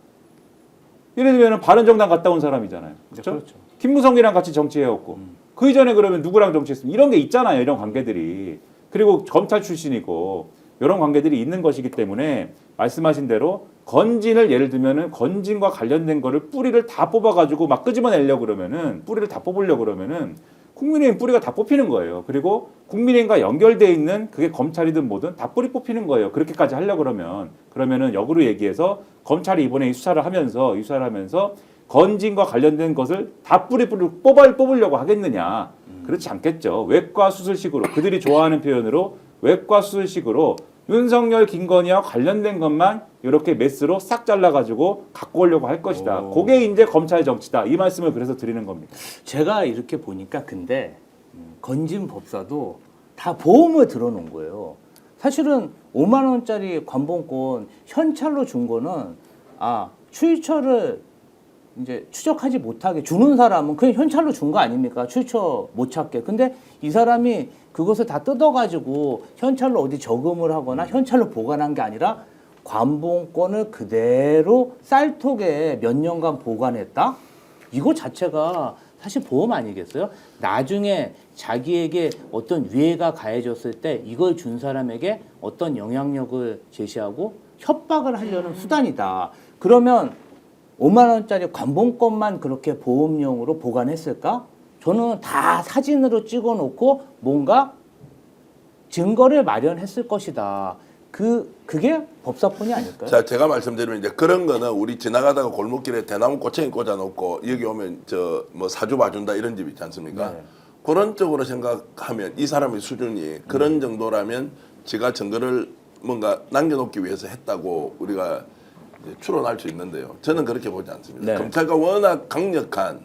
예를 들면 바른정당 갔다 온 사람이잖아요. 그렇죠? 그렇죠. 김무성이랑 같이 정치해왔고 그 이전에 그러면 누구랑 정치했습니까? 이런 게 있잖아요. 이런 관계들이. 그리고 검찰 출신이고 이런 관계들이 있는 것이기 때문에 말씀하신 대로 건진을 예를 들면은 건진과 관련된 거를 뿌리를 다 뽑아가지고 막 끄집어내려고 그러면은 뿌리를 다 뽑으려고 그러면은 국민의힘 뿌리가 다 뽑히는 거예요. 그리고 국민의힘과 연결돼 있는 그게 검찰이든 뭐든 다 뿌리 뽑히는 거예요. 그렇게까지 하려고 그러면은 역으로 얘기해서 검찰이 이번에 이 수사를 하면서 건진과 관련된 것을 다 뿌리 뽑으려고 하겠느냐? 그렇지 않겠죠. 외과 수술식으로 그들이 좋아하는 표현으로 외과 수술식으로 윤석열, 김건희와 관련된 것만 이렇게 메스로 싹 잘라가지고 갖고 오려고 할 것이다. 그게 이제 검찰 정치다. 이 말씀을 그래서 드리는 겁니다. 제가 이렇게 보니까 근데 건진 법사도 다 보험을 들어놓은 거예요. 사실은 5만 원짜리 관봉권 현찰로 준 거는 출처를 이제 추적하지 못하게 주는 사람은 그냥 현찰로 준 거 아닙니까? 출처 못 찾게. 근데 이 사람이 그것을 다 뜯어가지고 현찰로 어디 저금을 하거나 현찰로 보관한 게 아니라 관봉권을 그대로 쌀통에 몇 년간 보관했다? 이거 자체가 사실 보험 아니겠어요? 나중에 자기에게 어떤 위해가 가해졌을 때 이걸 준 사람에게 어떤 영향력을 제시하고 협박을 하려는 수단이다. 그러면 5만 원짜리 관봉권만 그렇게 보험용으로 보관했을까? 저는 다 사진으로 찍어놓고 뭔가 증거를 마련했을 것이다. 그게 법사폰이 아닐까요? 자, 제가 말씀드리면 이제 그런 거는 우리 지나가다가 골목길에 대나무 꼬챙이 꽂아놓고 여기 오면 저 뭐 사주 봐준다 이런 집 있지 않습니까? 네. 그런 쪽으로 생각하면 이 사람의 수준이 그런 정도라면 지가 증거를 뭔가 남겨놓기 위해서 했다고 우리가 이제 추론할 수 있는데요. 저는 그렇게 보지 않습니다. 네. 검찰과 워낙 강력한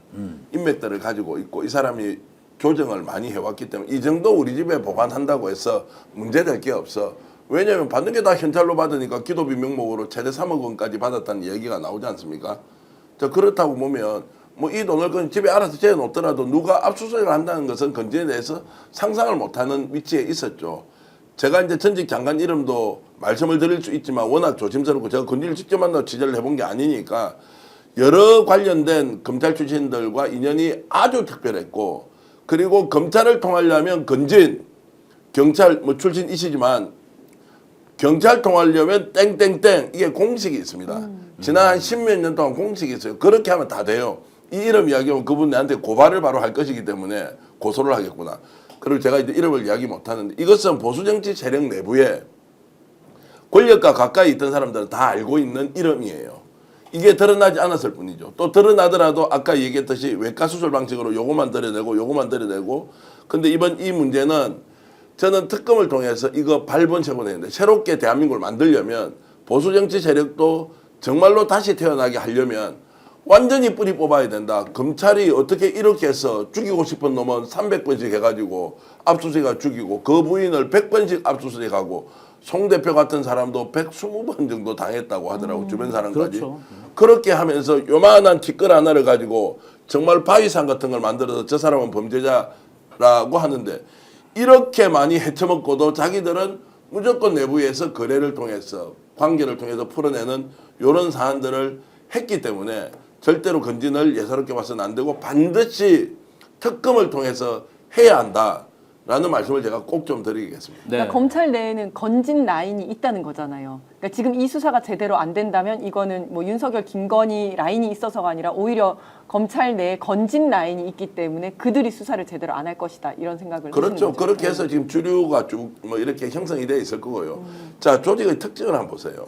인맥들을 가지고 있고 이 사람이 조정을 많이 해왔기 때문에 이 정도 우리 집에 보관한다고 해서 문제될 게 없어. 왜냐하면 받는 게 다 현찰로 받으니까 기도비 명목으로 최대 3억 원까지 받았다는 얘기가 나오지 않습니까? 자, 그렇다고 보면 뭐 이 돈을 그냥 집에 알아서 재놓더라도 누가 압수수색을 한다는 것은 건진에 대해서 상상을 못하는 위치에 있었죠. 제가 이제 전직 장관 이름도 말씀을 드릴 수 있지만 워낙 조심스럽고 제가 건진을 직접 만나서 취재를 해본 게 아니니까 여러 관련된 검찰 출신들과 인연이 아주 특별했고 그리고 검찰을 통하려면 건진 경찰 뭐 출신이시지만 경찰 통하려면 땡땡땡 이게 공식이 있습니다. 지난 한 10몇 년 동안 공식이 있어요. 그렇게 하면 다 돼요. 이 이름 이야기하면 그분 내한테 고발을 바로 할 것이기 때문에 고소를 하겠구나. 그리고 제가 이제 이름을 이야기 못 하는데 이것은 보수정치 세력 내부에 권력과 가까이 있던 사람들은 다 알고 있는 이름이에요. 이게 드러나지 않았을 뿐이죠. 또 드러나더라도 아까 얘기했듯이 외과 수술 방식으로 요거만 드러내고 요거만 드러내고 근데 이번 이 문제는 저는 특검을 통해서 이거 발본책으로 되는데 새롭게 대한민국을 만들려면 보수정치 세력도 정말로 다시 태어나게 하려면 완전히 뿌리 뽑아야 된다. 검찰이 어떻게 이렇게 해서 죽이고 싶은 놈은 300번씩 해가지고 압수수색가 죽이고 그 부인을 100번씩 압수수색하고 송 대표 같은 사람도 120번 정도 당했다고 하더라고 주변 사람까지. 그렇죠. 그렇게 하면서 요만한 티끌 하나를 가지고 정말 바위산 같은 걸 만들어서 저 사람은 범죄자라고 하는데 이렇게 많이 헤쳐먹고도 자기들은 무조건 내부에서 거래를 통해서 관계를 통해서 풀어내는 이런 사안들을 했기 때문에 절대로 건진을 예사롭게 봐서는 안 되고 반드시 특검을 통해서 해야 한다라는 말씀을 제가 꼭 좀 드리겠습니다. 네. 그러니까 검찰 내에는 건진 라인이 있다는 거잖아요. 그러니까 지금 이 수사가 제대로 안 된다면 이거는 뭐 윤석열, 김건희 라인이 있어서가 아니라 오히려 검찰 내에 건진 라인이 있기 때문에 그들이 수사를 제대로 안 할 것이다 이런 생각을 그렇죠. 하시는 거죠. 그렇게 해서 지금 주류가 쭉 뭐 이렇게 형성이 돼 있을 거고요. 자, 조직의 특징을 한번 보세요.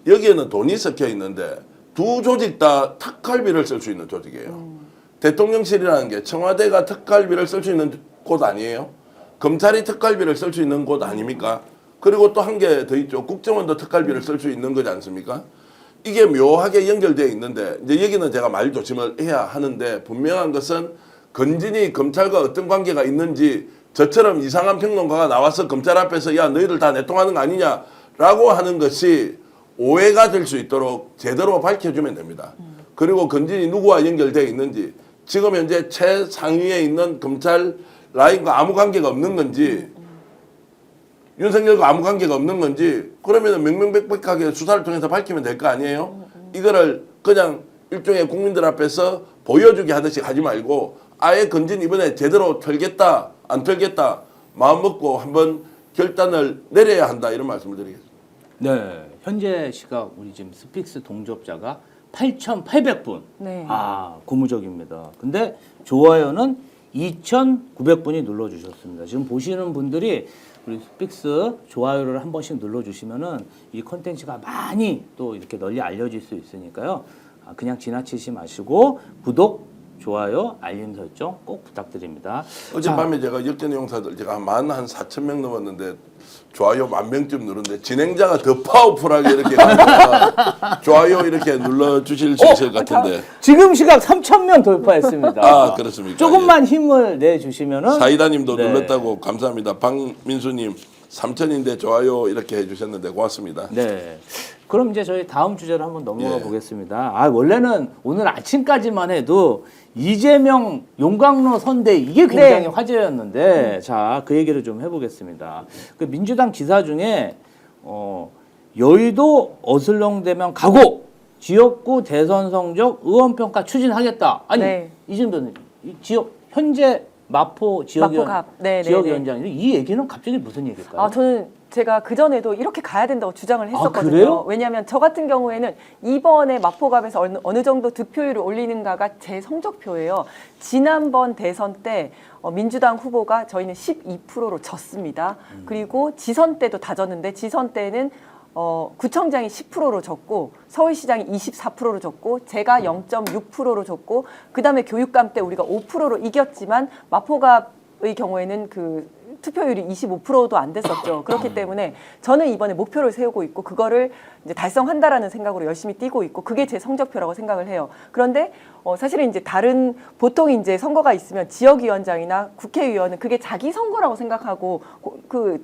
여기에는 돈이 섞여 있는데 두 조직 다 특활비를 쓸 수 있는 조직이에요. 대통령실이라는 게 청와대가 특활비를 쓸 수 있는 곳 아니에요? 검찰이 특활비를 쓸 수 있는 곳 아닙니까? 그리고 또 한 개 더 있죠. 국정원도 특활비를 쓸 수 있는 거지 않습니까? 이게 묘하게 연결되어 있는데 이제 여기는 제가 말 조심을 해야 하는데 분명한 것은 건진이 검찰과 어떤 관계가 있는지 저처럼 이상한 평론가가 나와서 검찰 앞에서 야 너희들 다 내통하는 거 아니냐라고 하는 것이 오해가 될 수 있도록 제대로 밝혀주면 됩니다. 그리고 건진이 누구와 연결되어 있는지 지금 현재 최상위에 있는 검찰 라인과 아무 관계가 없는 건지 윤석열과 아무 관계가 없는 건지 그러면 명명백백하게 수사를 통해서 밝히면 될 거 아니에요? 이거를 그냥 일종의 국민들 앞에서 보여주게 하듯이 하지 말고 아예 건진 이번에 제대로 털겠다 안 털겠다 마음 먹고 한번 결단을 내려야 한다 이런 말씀을 드리겠습니다. 네. 현재 시각 우리 지금 스픽스 동접자가 8,800분. 네. 아, 고무적입니다. 근데 좋아요는 2,900분이 눌러주셨습니다. 지금 보시는 분들이 우리 스픽스 좋아요를 한 번씩 눌러주시면은 이 컨텐츠가 많이 또 이렇게 널리 알려질 수 있으니까요. 아, 그냥 지나치지 마시고 구독, 좋아요, 알림 설정 꼭 부탁드립니다. 어젯밤에 제가 역전 용사들 제가 한 4,000명 넘었는데 좋아요 10,000명쯤 누르는데 진행자가 더 파워풀하게 이렇게 좋아요 이렇게 눌러주실 수 있을 것 같은데 지금 시각 3,000명 돌파했습니다. 아 그렇습니까? 조금만 힘을 내주시면은 사이다님도 네. 눌렀다고 감사합니다. 박민수님 3,000인데 좋아요 이렇게 해주셨는데 고맙습니다. 네. 그럼 이제 저희 다음 주제로 한번 넘어가 예. 보겠습니다. 아, 원래는 오늘 아침까지만 해도 이재명 용광로 선대 이게 굉장히 네. 화제였는데 자, 그 얘기를 좀 해보겠습니다. 그 민주당 기사 중에 여의도 어슬렁대면 각오 지역구 대선 성적 의원평가 추진하겠다. 아니 네. 이준변 지역 현재 마포 지역위원 마포갑. 네, 네, 지역위원장인데 이 얘기는 갑자기 무슨 얘기일까요? 아, 저는 제가 그전에도 이렇게 가야 된다고 주장을 했었거든요. 그래요? 왜냐하면 저 같은 경우에는 이번에 마포갑에서 어느 정도 득표율을 올리는가가 제 성적표예요. 지난번 대선 때 민주당 후보가 저희는 12%로 졌습니다. 그리고 지선 때도 다 졌는데 지선 때는 구청장이 10%로 졌고 서울시장이 24%로 졌고 제가 0.6%로 졌고 그다음에 교육감 때 우리가 5%로 이겼지만 마포갑의 경우에는 그 투표율이 25%도 안 됐었죠. 그렇기 때문에 저는 이번에 목표를 세우고 있고 그거를 이제 달성한다라는 생각으로 열심히 뛰고 있고 그게 제 성적표라고 생각을 해요. 그런데 사실은 이제 다른 보통 이제 선거가 있으면 지역위원장이나 국회의원은 그게 자기 선거라고 생각하고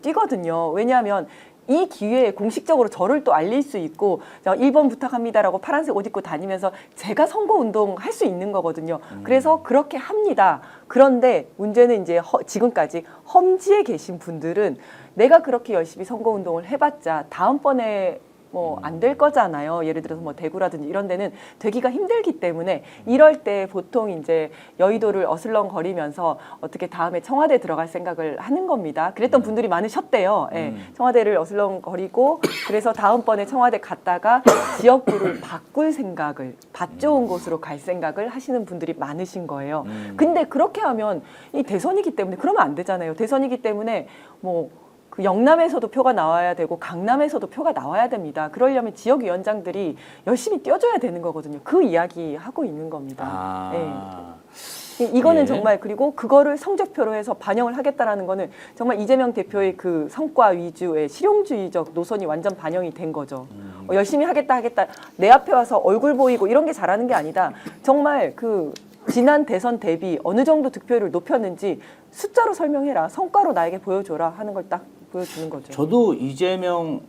뛰거든요. 왜냐하면 이 기회에 공식적으로 저를 또 알릴 수 있고 1번 부탁합니다라고 파란색 옷 입고 다니면서 제가 선거운동 할 수 있는 거거든요. 그래서 그렇게 합니다. 그런데 문제는 이제 지금까지 험지에 계신 분들은 내가 그렇게 열심히 선거운동을 해봤자 다음번에 뭐 안 될 거잖아요. 예를 들어서 뭐 대구라든지 이런 데는 되기가 힘들기 때문에 이럴 때 보통 이제 여의도를 어슬렁거리면서 어떻게 다음에 청와대 들어갈 생각을 하는 겁니다. 그랬던 분들이 많으셨대요. 예, 청와대를 어슬렁거리고 그래서 다음번에 청와대 갔다가 지역구를 바꿀 생각을 밭 좋은 곳으로 갈 생각을 하시는 분들이 많으신 거예요. 근데 그렇게 하면 이 대선이기 때문에 그러면 안 되잖아요. 대선이기 때문에 뭐 그 영남에서도 표가 나와야 되고 강남에서도 표가 나와야 됩니다. 그러려면 지역위원장들이 열심히 뛰어줘야 되는 거거든요. 그 이야기 하고 있는 겁니다. 아. 이거는 예. 정말 그리고 그거를 성적표로 해서 반영을 하겠다라는 거는 정말 이재명 대표의 그 성과 위주의 실용주의적 노선이 완전 반영이 된 거죠. 열심히 하겠다 내 앞에 와서 얼굴 보이고 이런 게 잘하는 게 아니다. 정말 그 지난 대선 대비 어느 정도 득표율을 높였는지 숫자로 설명해라. 성과로 나에게 보여줘라 하는 걸 딱 보여주는 거죠. 저도 이재명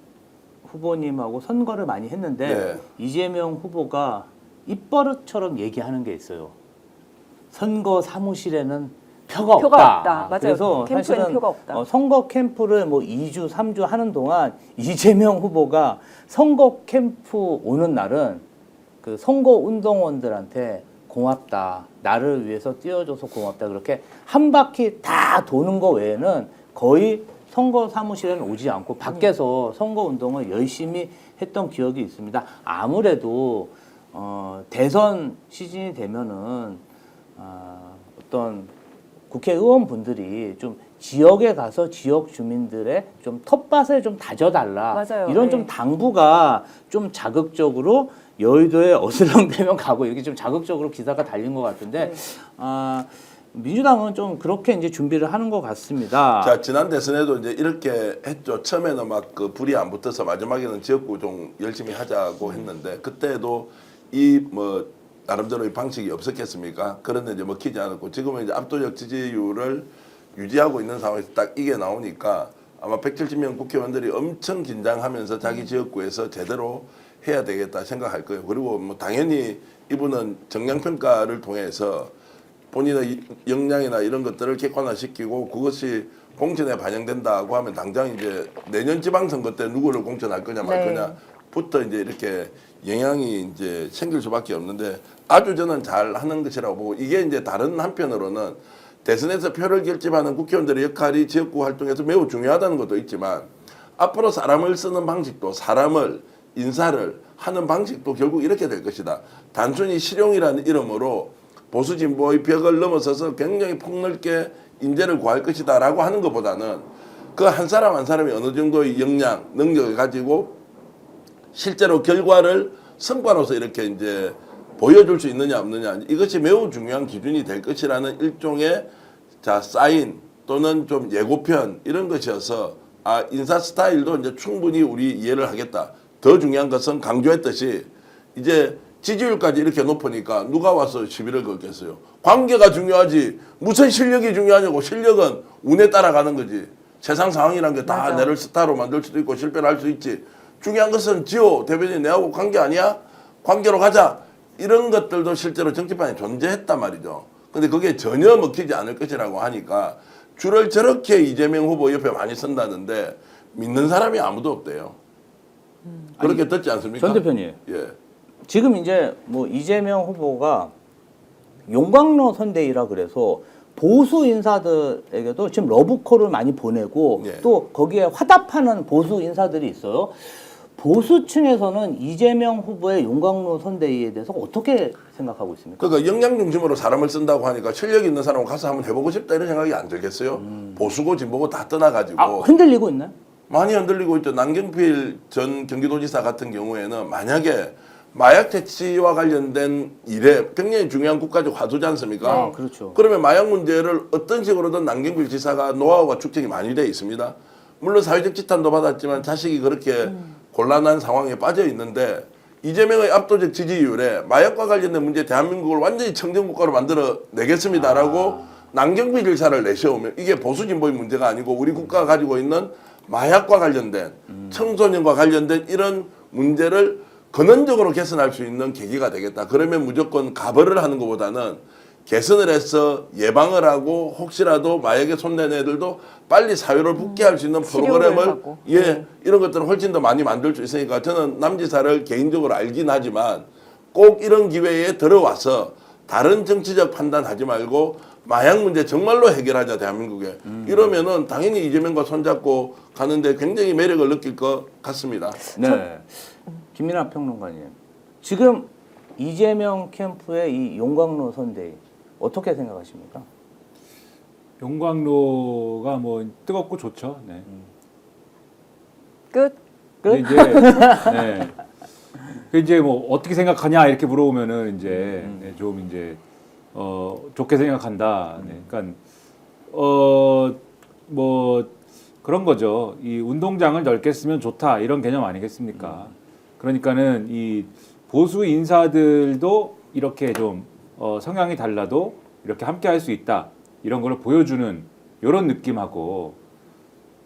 후보님하고 선거를 많이 했는데 네. 이재명 후보가 입버릇처럼 얘기하는 게 있어요. 선거 사무실에는 표가 없다. 맞아요. 그래서 캠프에는 사실은 표가 없다. 선거 캠프를 뭐 2주, 3주 하는 동안 이재명 후보가 선거 캠프 오는 날은 그 선거 운동원들한테 고맙다. 나를 위해서 뛰어줘서 고맙다. 그렇게 한 바퀴 다 도는 거 외에는 거의 선거 사무실에는 오지 않고 밖에서 선거 운동을 열심히 했던 기억이 있습니다. 아무래도 대선 시즌이 되면은 어떤 국회의원분들이 좀 지역에 가서 지역 주민들의 좀 텃밭을 좀 다져달라. 맞아요. 이런 네. 좀 당부가 좀 자극적으로 여의도에 어슬렁대면 가고 이렇게 좀 자극적으로 기사가 달린 것 같은데 민주당은 좀 그렇게 이제 준비를 하는 것 같습니다. 자, 지난 대선에도 이제 이렇게 했죠. 처음에는 막 그 불이 안 붙어서 마지막에는 지역구 좀 열심히 하자고 했는데 그때도 이 뭐 나름대로의 방식이 없었겠습니까? 그런데 이제 먹히지 않았고 지금은 이제 압도적 지지율을 유지하고 있는 상황에서 딱 이게 나오니까 아마 170명 국회의원들이 엄청 긴장하면서 자기 지역구에서 제대로 해야 되겠다 생각할 거예요. 그리고 뭐 당연히 이분은 정량평가를 통해서 본인의 역량이나 이런 것들을 객관화시키고 그것이 공천에 반영된다고 하면 당장 이제 내년 지방선거 때 누구를 공천할 거냐 말 네. 거냐부터 이제 이렇게 영향이 이제 생길 수밖에 없는데 아주 저는 잘 하는 것이라고 보고 이게 이제 다른 한편으로는 대선에서 표를 결집하는 국회의원들의 역할이 지역구 활동에서 매우 중요하다는 것도 있지만 앞으로 사람을 쓰는 방식도 사람을 인사를 하는 방식도 결국 이렇게 될 것이다. 단순히 실용이라는 이름으로 보수 진보의 벽을 넘어서서 굉장히 폭넓게 인재를 구할 것이다 라고 하는 것보다는 그 한 사람 한 사람이 어느 정도의 역량, 능력을 가지고 실제로 결과를 성과로서 이렇게 이제 보여줄 수 있느냐 없느냐 이것이 매우 중요한 기준이 될 것이라는 일종의 자 사인 또는 좀 예고편 이런 것이어서 인사 스타일도 이제 충분히 우리 이해를 하겠다. 더 중요한 것은 강조했듯이 이제 지지율까지 이렇게 높으니까 누가 와서 시비를 걸겠어요. 관계가 중요하지 무슨 실력이 중요하냐고. 실력은 운에 따라가는 거지. 세상 상황이란 게 다 내를 스타로 만들 수도 있고 실패를 할 수 있지. 중요한 것은 지호 대변인 내하고 관계 아니야? 관계로 가자. 이런 것들도 실제로 정치판에 존재했단 말이죠. 근데 그게 전혀 먹히지 않을 것이라고 하니까 줄을 저렇게 이재명 후보 옆에 많이 선다는데 믿는 사람이 아무도 없대요. 그렇게 듣지 않습니까? 전 대표님. 예. 지금 이제 뭐 이재명 후보가 용광로 선대위라 그래서 보수 인사들에게도 지금 러브콜을 많이 보내고 예. 또 거기에 화답하는 보수 인사들이 있어요. 보수층에서는 이재명 후보의 용광로 선대위에 대해서 어떻게 생각하고 있습니까? 그러니까 역량 중심으로 사람을 쓴다고 하니까 실력 있는 사람은 가서 한번 해보고 싶다 이런 생각이 안 들겠어요? 보수고 진보고 다 떠나가지고 흔들리고 있나요? 많이 흔들리고 있죠. 남경필 전 경기도지사 같은 경우에는 만약에 마약 퇴치와 관련된 일에 굉장히 중요한 국가적 화두지 않습니까? 그렇죠. 그러면 마약 문제를 어떤 식으로든 남경필 지사가 노하우가 축적이 많이 돼 있습니다. 물론 사회적 지탄도 받았지만 자식이 그렇게 곤란한 상황에 빠져 있는데 이재명의 압도적 지지율에 마약과 관련된 문제 대한민국을 완전히 청정국가로 만들어 내겠습니다라고 남경필 지사를 내세우면 이게 보수 진보의 문제가 아니고 우리 국가가 가지고 있는 마약과 관련된 청소년과 관련된 이런 문제를 근원적으로 개선할 수 있는 계기가 되겠다. 그러면 무조건 가벌을 하는 것보다는 개선을 해서 예방을 하고 혹시라도 마약에 손댄 애들도 빨리 사회로 복귀할 수 있는 치료를 프로그램을 하고. 이런 것들은 훨씬 더 많이 만들 수 있으니까 저는 남지사를 개인적으로 알긴 하지만 꼭 이런 기회에 들어와서 다른 정치적 판단하지 말고 마약 문제 정말로 해결하자 대한민국에. 이러면은 당연히 이재명과 손잡고 가는데 굉장히 매력을 느낄 것 같습니다. 네. 김민하 평론가님. 지금 이재명 캠프의 이 용광로 선대위 어떻게 생각하십니까? 용광로가 뭐 뜨겁고 좋죠. 네. 끝. 근데 이제 네. 그 이제 뭐 어떻게 생각하냐 이렇게 물어보면은 이제 네, 좀 이제 좋게 생각한다. 네. 그러니까 뭐 그런 거죠. 이 운동장을 넓게 쓰면 좋다 이런 개념 아니겠습니까? 그러니까는 이 보수 인사들도 이렇게 좀 성향이 달라도 이렇게 함께 할 수 있다 이런 걸 보여주는 이런 느낌하고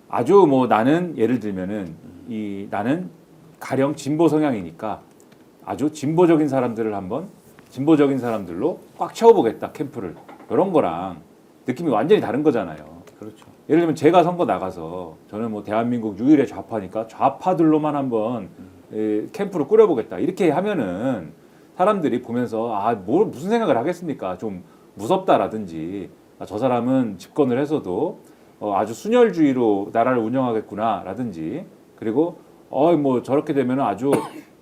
아주 뭐 나는 예를 들면은 나는 가령 진보 성향이니까 아주 진보적인 사람들을 한번 진보적인 사람들로 꽉 채워보겠다 캠프를 이런 거랑 느낌이 완전히 다른 거잖아요. 그렇죠. 예를 들면 제가 선거 나가서 저는 뭐 대한민국 유일의 좌파니까 좌파들로만 한번 캠프를 꾸려보겠다 이렇게 하면은 사람들이 보면서 무슨 생각을 하겠습니까? 좀 무섭다라든지 저 사람은 집권을 해서도 아주 순혈주의로 나라를 운영하겠구나라든지 그리고 뭐 저렇게 되면 아주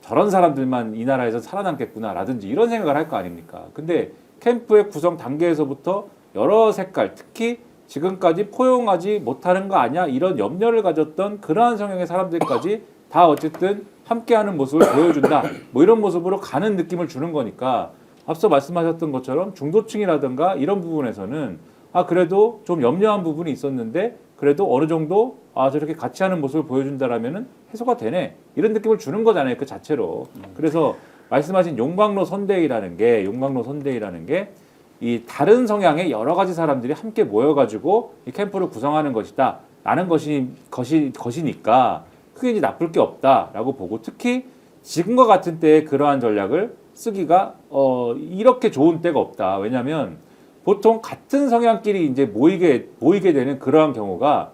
저런 사람들만 이 나라에서 살아남겠구나라든지 이런 생각을 할 거 아닙니까? 근데 캠프의 구성 단계에서부터 여러 색깔, 특히 지금까지 포용하지 못하는 거 아니야? 이런 염려를 가졌던 그러한 성향의 사람들까지 다 어쨌든 함께하는 모습을 보여준다. 뭐 이런 모습으로 가는 느낌을 주는 거니까 앞서 말씀하셨던 것처럼 중도층이라든가 이런 부분에서는 그래도 좀 염려한 부분이 있었는데 그래도 어느 정도 저렇게 같이 하는 모습을 보여준다라면은 해소가 되네 이런 느낌을 주는 거잖아요 그 자체로. 그래서 말씀하신 용광로 선대위라는 게 이 다른 성향의 여러 가지 사람들이 함께 모여가지고 이 캠프를 구성하는 것이다라는 것이니까 크게 이제 나쁠 게 없다라고 보고 특히 지금과 같은 때에 그러한 전략을 쓰기가 이렇게 좋은 때가 없다. 왜냐하면 보통 같은 성향끼리 이제 모이게 되는 그러한 경우가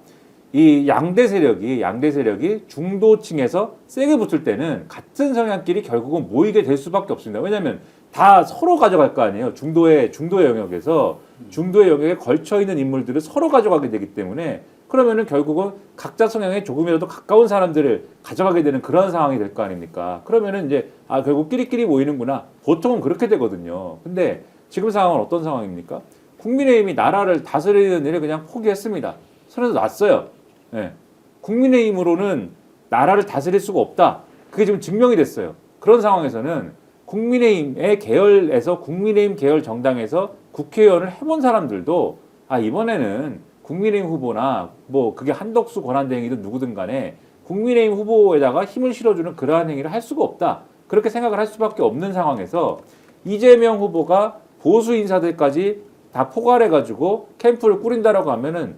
이 양대 세력이 중도층에서 세게 붙을 때는 같은 성향끼리 결국은 모이게 될 수밖에 없습니다. 왜냐하면 다 서로 가져갈 거 아니에요. 중도의 영역에서 중도의 영역에 걸쳐 있는 인물들을 서로 가져가게 되기 때문에 그러면은 결국은 각자 성향에 조금이라도 가까운 사람들을 가져가게 되는 그런 상황이 될 거 아닙니까? 그러면은 이제 결국 끼리끼리 모이는구나. 보통은 그렇게 되거든요. 근데 지금 상황은 어떤 상황입니까? 국민의힘이 나라를 다스리는 일을 그냥 포기했습니다. 손에서 놨어요. 네. 국민의힘으로는 나라를 다스릴 수가 없다. 그게 지금 증명이 됐어요. 그런 상황에서는 국민의힘의 계열에서 국민의힘 계열 정당에서 국회의원을 해본 사람들도 이번에는 국민의힘 후보나 뭐 그게 한덕수 권한대행이든 누구든 간에 국민의힘 후보에다가 힘을 실어주는 그러한 행위를 할 수가 없다. 그렇게 생각을 할 수밖에 없는 상황에서 이재명 후보가 보수 인사들까지 다 포괄해가지고 캠프를 꾸린다라고 하면은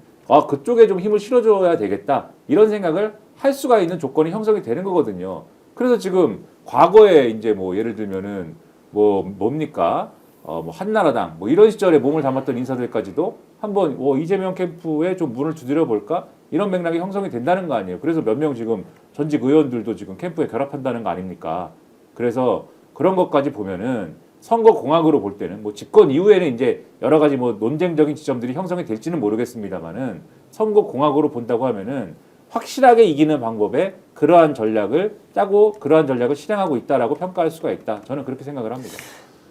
그쪽에 좀 힘을 실어줘야 되겠다. 이런 생각을 할 수가 있는 조건이 형성이 되는 거거든요. 그래서 지금 과거에 이제 뭐 예를 들면은 뭡니까? 뭐 한나라당 뭐 이런 시절에 몸을 담았던 인사들까지도 한번 이재명 캠프에 좀 문을 두드려 볼까? 이런 맥락이 형성이 된다는 거 아니에요. 그래서 몇 명 지금 전직 의원들도 지금 캠프에 결합한다는 거 아닙니까? 그래서 그런 것까지 보면은 선거 공학으로 볼 때는 뭐 집권 이후에는 이제 여러 가지 뭐 논쟁적인 지점들이 형성이 될지는 모르겠습니다만은 선거 공학으로 본다고 하면은 확실하게 이기는 방법에 그러한 전략을 짜고 그러한 전략을 실행하고 있다라고 평가할 수가 있다. 저는 그렇게 생각을 합니다.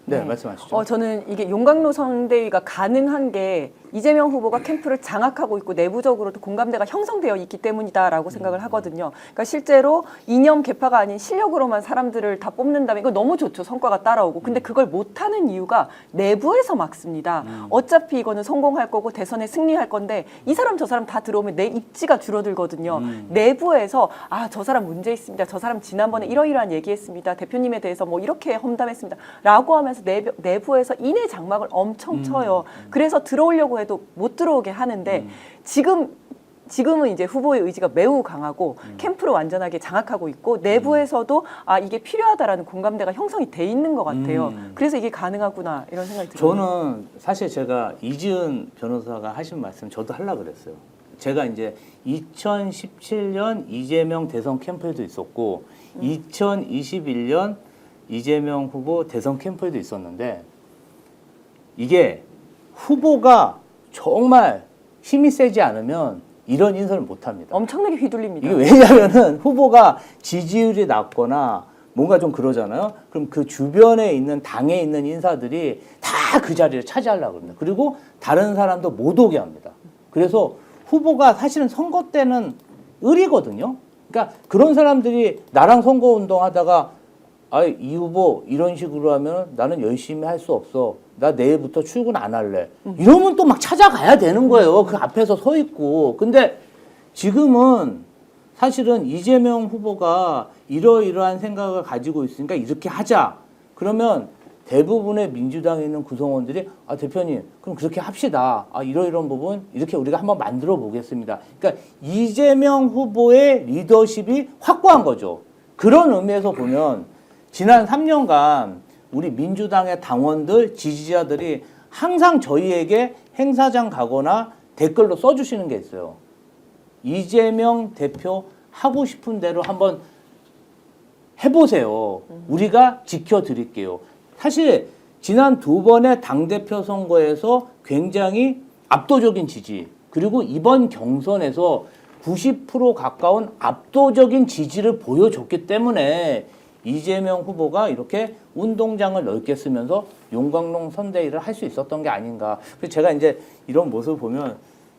네, 말씀하시죠. 저는 이게 용광로 선대위가 가능한 게 이재명 후보가 캠프를 장악하고 있고 내부적으로도 공감대가 형성되어 있기 때문이다라고 생각을 하거든요. 그러니까 실제로 이념 계파가 아닌 실력으로만 사람들을 다 뽑는다면 이거 너무 좋죠. 성과가 따라오고. 근데 그걸 못하는 이유가 내부에서 막습니다. 어차피 이거는 성공할 거고 대선에 승리할 건데 이 사람 저 사람 다 들어오면 내 입지가 줄어들거든요. 내부에서 저 사람 문제 있습니다. 저 사람 지난번에 이러이러한 얘기했습니다. 대표님에 대해서 뭐 이렇게 험담했습니다. 라고 하면서 내부에서 인해 장막을 엄청 쳐요. 그래서 들어오려고 해도 못 들어오게 하는데 지금 지금은 이제 후보의 의지가 매우 강하고 캠프를 완전하게 장악하고 있고 내부에서도 아 이게 필요하다라는 공감대가 형성이 돼 있는 것 같아요. 그래서 이게 가능하구나 이런 생각이 들어요. 저는 사실 제가 이지은 변호사가 하신 말씀 저도 하려고 그랬어요. 제가 이제 2017년 이재명 대선 캠프에도 있었고 2021년 이재명 후보 대선 캠프에도 있었는데 이게 후보가 정말 힘이 세지 않으면 이런 인선을 못 합니다. 엄청나게 휘둘립니다. 이게 왜냐하면은 후보가 지지율이 낮거나 뭔가 좀 그러잖아요. 그럼 그 주변에 있는 당에 있는 인사들이 다 그 자리를 차지하려고 합니다. 그리고 다른 사람도 못 오게 합니다. 그래서 후보가 사실은 선거 때는 을이거든요. 그러니까 그런 사람들이 나랑 선거 운동하다가 아, 이 후보 이런 식으로 하면 나는 열심히 할 수 없어. 나 내일부터 출근 안 할래. 이러면 또 막 찾아가야 되는 거예요. 그 앞에서 서 있고. 근데 지금은 사실은 이재명 후보가 이러이러한 생각을 가지고 있으니까 이렇게 하자. 그러면 대부분의 민주당에 있는 구성원들이 아, 대표님, 그럼 그렇게 합시다. 아, 이러이러한 부분 이렇게 우리가 한번 만들어 보겠습니다. 그러니까 이재명 후보의 리더십이 확고한 거죠. 그런 의미에서 보면 지난 3년간 우리 민주당의 당원들, 지지자들이 항상 저희에게 행사장 가거나 댓글로 써주시는 게 있어요. 이재명 대표 하고 싶은 대로 한번 해보세요. 우리가 지켜드릴게요. 사실 지난 2번의 당대표 선거에서 굉장히 압도적인 지지, 그리고 이번 경선에서 90% 가까운 압도적인 지지를 보여줬기 때문에 이재명 후보가 이렇게 운동장을 넓게 쓰면서 용광로 선대위를 할 수 있었던 게 아닌가. 그래서 제가 이제 이런 모습을 보면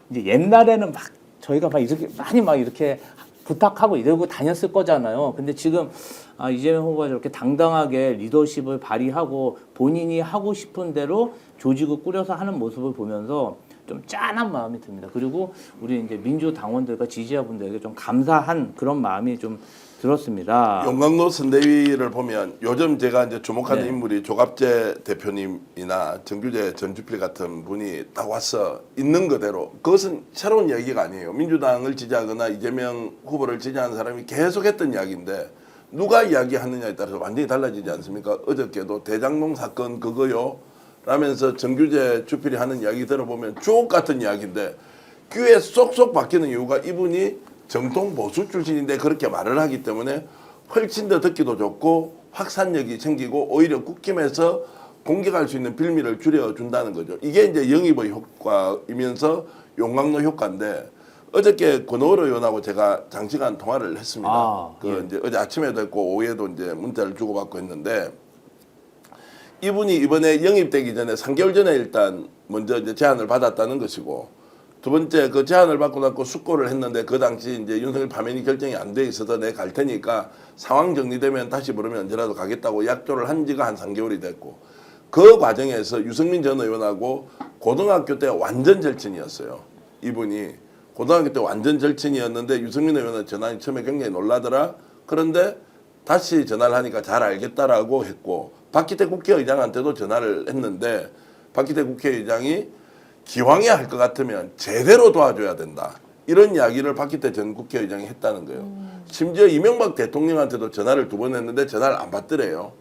이제 옛날에는 막 저희가 막 이렇게 많이 막 이렇게 부탁하고 이러고 다녔을 거잖아요. 근데 지금 아, 이재명 후보가 저렇게 당당하게 리더십을 발휘하고 본인이 하고 싶은 대로 조직을 꾸려서 하는 모습을 보면서 좀 짠한 마음이 듭니다. 그리고 우리 이제 민주당원들과 지지자분들에게 좀 감사한 그런 마음이 좀 들었습니다. 용광로 선대위를 보면 요즘 제가 이제 주목하는 네. 인물이 조갑재 대표님이나 정규재 전 주필 같은 분이 딱 와서 있는 그대로, 그것은 새로운 이야기가 아니에요. 민주당을 지지하거나 이재명 후보를 지지하는 사람이 계속 했던 이야기인데 누가 이야기하느냐에 따라서 완전히 달라지지 않습니까? 어저께도 대장동 사건 그거요 라면서 정규재 주필이 하는 이야기 들어보면 주옥 같은 이야기인데 귀에 쏙쏙 박히는 이유가 이분이 정통 보수 출신인데 그렇게 말을 하기 때문에 훨씬 더 듣기도 좋고 확산력이 생기고 오히려 국힘에서 공격할 수 있는 빌미를 줄여준다는 거죠. 이게 이제 영입의 효과이면서 용광로 효과인데 어저께 권오로 의원하고 제가 장시간 통화를 했습니다. 아, 그 예. 이제 어제 아침에도 했고 오후에도 이제 문자를 주고받고 했는데 이분이 이번에 영입되기 전에 3개월 전에 일단 먼저 이제 제안을 받았다는 것이고, 두 번째 그 제안을 받고 나서 숙고를 했는데 그 당시 이제 윤석열 파면이 결정이 안 돼 있어서 내가 갈 테니까 상황 정리되면 다시 부르면 언제라도 가겠다고 약조를 한 지가 한 3개월이 됐고, 그 과정에서 유승민 전 의원하고 고등학교 때 완전 절친이었어요. 이분이 고등학교 때 완전 절친이었는데 유승민 의원은 전화니 처음에 굉장히 놀라더라. 그런데 다시 전화를 하니까 잘 알겠다라고 했고, 박기태 국회의장한테도 전화를 했는데 박기태 국회의장이 기왕에 할 것 같으면 제대로 도와줘야 된다. 이런 이야기를 박기태 전 국회의장이 했다는 거예요. 심지어 이명박 대통령한테도 전화를 2번 했는데 전화를 안 받더래요.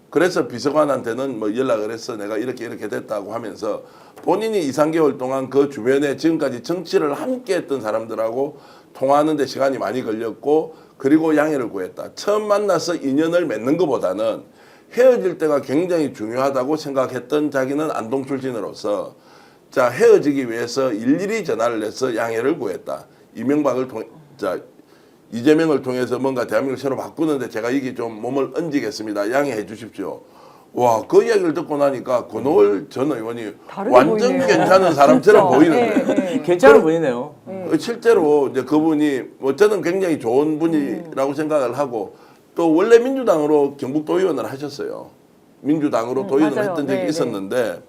그래서 비서관한테는 뭐 연락을 해서 내가 이렇게 됐다고 하면서 본인이 2, 3개월 동안 그 주변에 지금까지 정치를 함께 했던 사람들하고 통화하는 데 시간이 많이 걸렸고, 그리고 양해를 구했다. 처음 만나서 인연을 맺는 것보다는 헤어질 때가 굉장히 중요하다고 생각했던 자기는 안동 출신으로서 자, 헤어지기 위해서 일일이 전화를 해서 양해를 구했다. 이명박을 통해, 이재명을 통해서 뭔가 대한민국을 새로 바꾸는데 제가 여기 좀 몸을 얹겠습니다. 양해해 주십시오. 와, 그 이야기를 듣고 나니까 권오을 전 의원이 다르게 완전 보이네요. 괜찮은 사람처럼 진짜. 보이는 네, 거예요. 네. 괜찮아 보이네요. 실제로 이제 그분이 저는 굉장히 좋은 분이라고 생각을 하고, 또 원래 민주당으로 경북도 의원을 하셨어요. 민주당으로 도의원을 맞아요. 했던 적이 네, 있었는데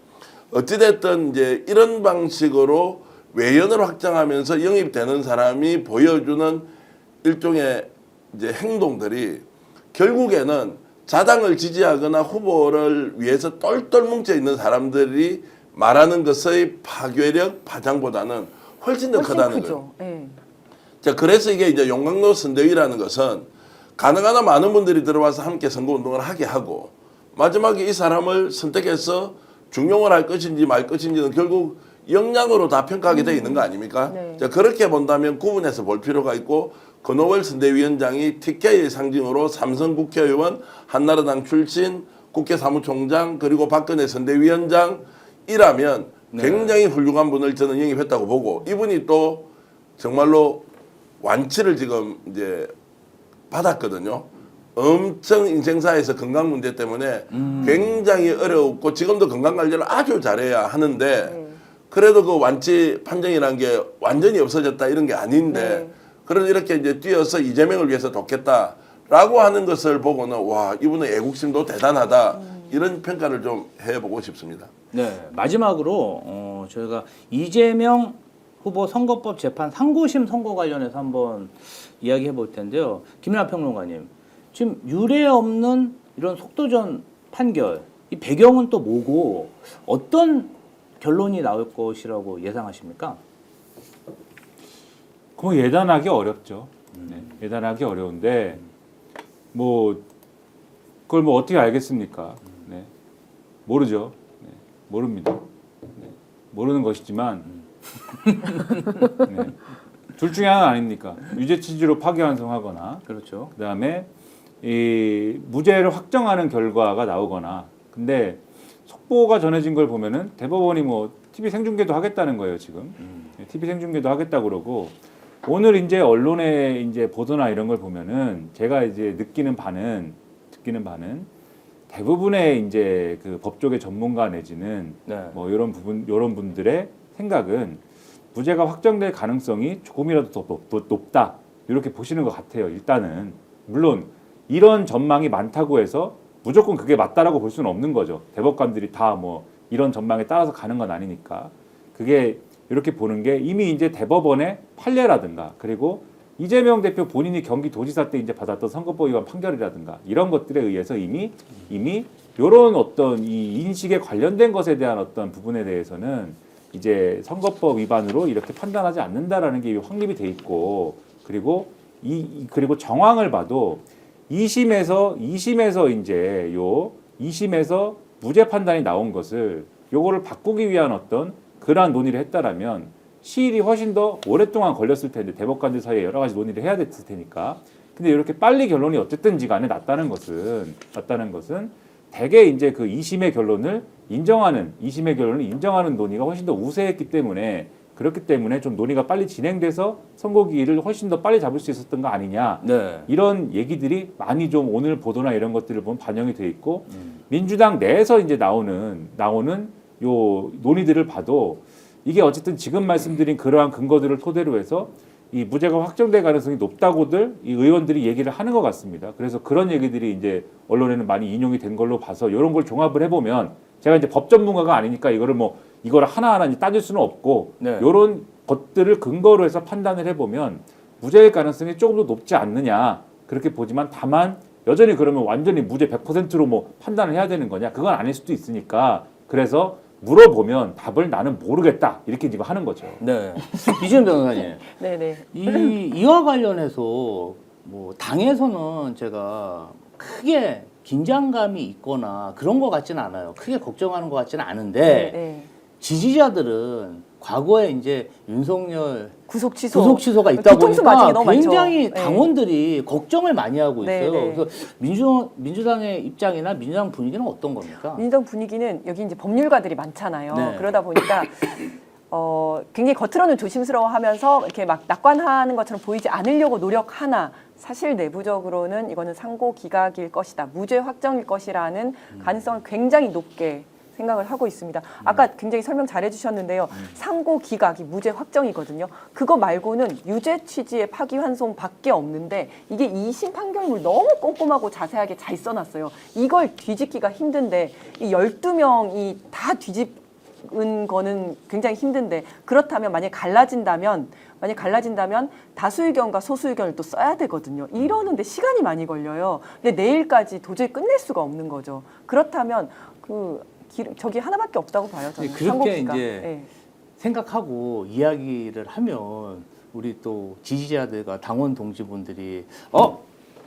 어찌됐든 이제 이런 방식으로 외연을 확장하면서 영입되는 사람이 보여주는 일종의 이제 행동들이 결국에는 자당을 지지하거나 후보를 위해서 똘똘 뭉쳐 있는 사람들이 말하는 것의 파괴력, 파장보다는 훨씬 더 훨씬 크다는 크죠. 거예요. 예. 자, 그래서 이게 이제 용광로 선대위라는 것은 가능한 한 많은 분들이 들어와서 함께 선거운동을 하게 하고 마지막에 이 사람을 선택해서 중용을 할 것인지 말 것인지는 결국 역량으로 다 평가하게 되어 있는 거 아닙니까? 네. 자, 그렇게 본다면 구분해서 볼 필요가 있고 권오월 선대위원장이 TK의 상징으로 삼선 국회의원, 한나라당 출신, 국회 사무총장 그리고 박근혜 선대위원장이라면 굉장히 훌륭한 분을 저는 영입했다고 보고 이분이 또 정말로 완치를 지금 이제 받았거든요. 엄청 인생사에서 건강 문제 때문에 굉장히 어렵고 지금도 건강 관리를 아주 잘해야 하는데 그래도 그 완치 판정이라는 게 완전히 없어졌다 이런 게 아닌데 그래도 이렇게 이제 뛰어서 이재명을 위해서 돕겠다라고 하는 것을 보고는 와 이분의 애국심도 대단하다 이런 평가를 좀 해보고 싶습니다. 네, 마지막으로 저희가 이재명 후보 선거법 재판 상고심 선고 관련해서 한번 이야기해 볼 텐데요. 김연아 평론가님, 지금 유례 없는 이런 속도전 판결, 이 배경은 또 뭐고 어떤 결론이 나올 것이라고 예상하십니까? 그거 예단하기 어렵죠. 네, 예단하기 어려운데 뭐 그걸 뭐 어떻게 알겠습니까? 네, 모르죠. 네, 모릅니다. 네, 모르는 것이지만 네, 둘 중에 하나 아닙니까? 유죄 취지로 파기환송하거나 그렇죠. 그다음에 이 무죄를 확정하는 결과가 나오거나 근데 속보가 전해진 걸 보면은 대법원이 뭐 TV 생중계도 하겠다는 거예요 지금 TV 생중계도 하겠다고 그러고 오늘 이제 언론의 이제 보도나 이런 걸 보면은 제가 이제 느끼는 바는 대부분의 이제 그 법조계 전문가 내지는 네. 뭐 이런 분들의 생각은 무죄가 확정될 가능성이 조금이라도 더 높다 이렇게 보시는 것 같아요. 일단은 물론 이런 전망이 많다고 해서 무조건 그게 맞다라고 볼 수는 없는 거죠. 대법관들이 다 뭐 이런 전망에 따라서 가는 건 아니니까 그게 이렇게 보는 게 이미 이제 대법원의 판례라든가 그리고 이재명 대표 본인이 경기도지사 때 이제 받았던 선거법 위반 판결이라든가 이런 것들에 의해서 이미 이런 어떤 이 인식에 관련된 것에 대한 어떤 부분에 대해서는 이제 선거법 위반으로 이렇게 판단하지 않는다라는 게 확립이 돼 있고 그리고 그리고 정황을 봐도 2심에서 이제 2심에서 무죄 판단이 나온 것을 요거를 바꾸기 위한 어떤 그러한 논의를 했다라면 시일이 훨씬 더 오랫동안 걸렸을 텐데 대법관들 사이에 여러 가지 논의를 해야 됐을 테니까 근데 이렇게 빨리 결론이 어쨌든지 간에 났다는 것은 대개 이제 그 2심의 결론을 인정하는 논의가 훨씬 더 우세했기 때문에 그렇기 때문에 좀 논의가 빨리 진행돼서 선고기일을 훨씬 더 빨리 잡을 수 있었던 거 아니냐 네. 이런 얘기들이 많이 좀 오늘 보도나 이런 것들을 보면 반영이 돼 있고 민주당 내에서 이제 나오는 요 논의들을 봐도 이게 어쨌든 지금 말씀드린 그러한 근거들을 토대로 해서 이 무죄가 확정될 가능성이 높다고들 이 의원들이 얘기를 하는 것 같습니다. 그래서 그런 얘기들이 이제 언론에는 많이 인용이 된 걸로 봐서 이런 걸 종합을 해보면 제가 이제 법 전문가가 아니니까 이거를 하나하나 이제 따질 수는 없고 네. 이런 것들을 근거로 해서 판단을 해보면 무죄일 가능성이 조금 더 높지 않느냐 그렇게 보지만 다만 여전히 그러면 완전히 무죄 100%로 뭐 판단을 해야 되는 거냐 그건 아닐 수도 있으니까 그래서 물어보면 답을 나는 모르겠다 이렇게 지금 하는 거죠. 네. 이재명 변호사님. 네네. 이와 관련해서 뭐 당에서는 제가 크게 긴장감이 있거나 그런 것 같지는 않아요. 크게 걱정하는 것 같지는 않은데 네. 지지자들은 과거에 이제 윤석열 구속 취소가 있다 뒤통수 맞은 보니까 게 너무 굉장히 많죠. 당원들이 걱정을 많이 하고 있어요. 네. 그래서 민주당의 입장이나 민주당 분위기는 어떤 겁니까? 민주당 분위기는 여기 이제 법률가들이 많잖아요. 네. 그러다 보니까 굉장히 겉으로는 조심스러워하면서 이렇게 막 낙관하는 것처럼 보이지 않으려고 노력하나 사실 내부적으로는 이거는 상고 기각일 것이다, 무죄 확정일 것이라는 가능성을 굉장히 높게 생각을 하고 있습니다. 아까 굉장히 설명 잘 해주셨는데요. 상고 기각이 무죄 확정이거든요. 그거 말고는 유죄 취지의 파기환송밖에 없는데 이게 2심 판결문 너무 꼼꼼하고 자세하게 잘 써놨어요. 이걸 뒤집기가 힘든데 이 12명이 다 뒤집은 거는 굉장히 힘든데 그렇다면 만약에 갈라진다면 다수 의견과 소수 의견을 또 써야 되거든요. 이러는데 시간이 많이 걸려요. 근데 내일까지 도저히 끝낼 수가 없는 거죠. 그렇다면 저기 하나밖에 없다고 봐요. 저는. 그렇게 상고기가. 이제 네. 생각하고 이야기를 하면 우리 또 지지자들과 당원 동지분들이 너무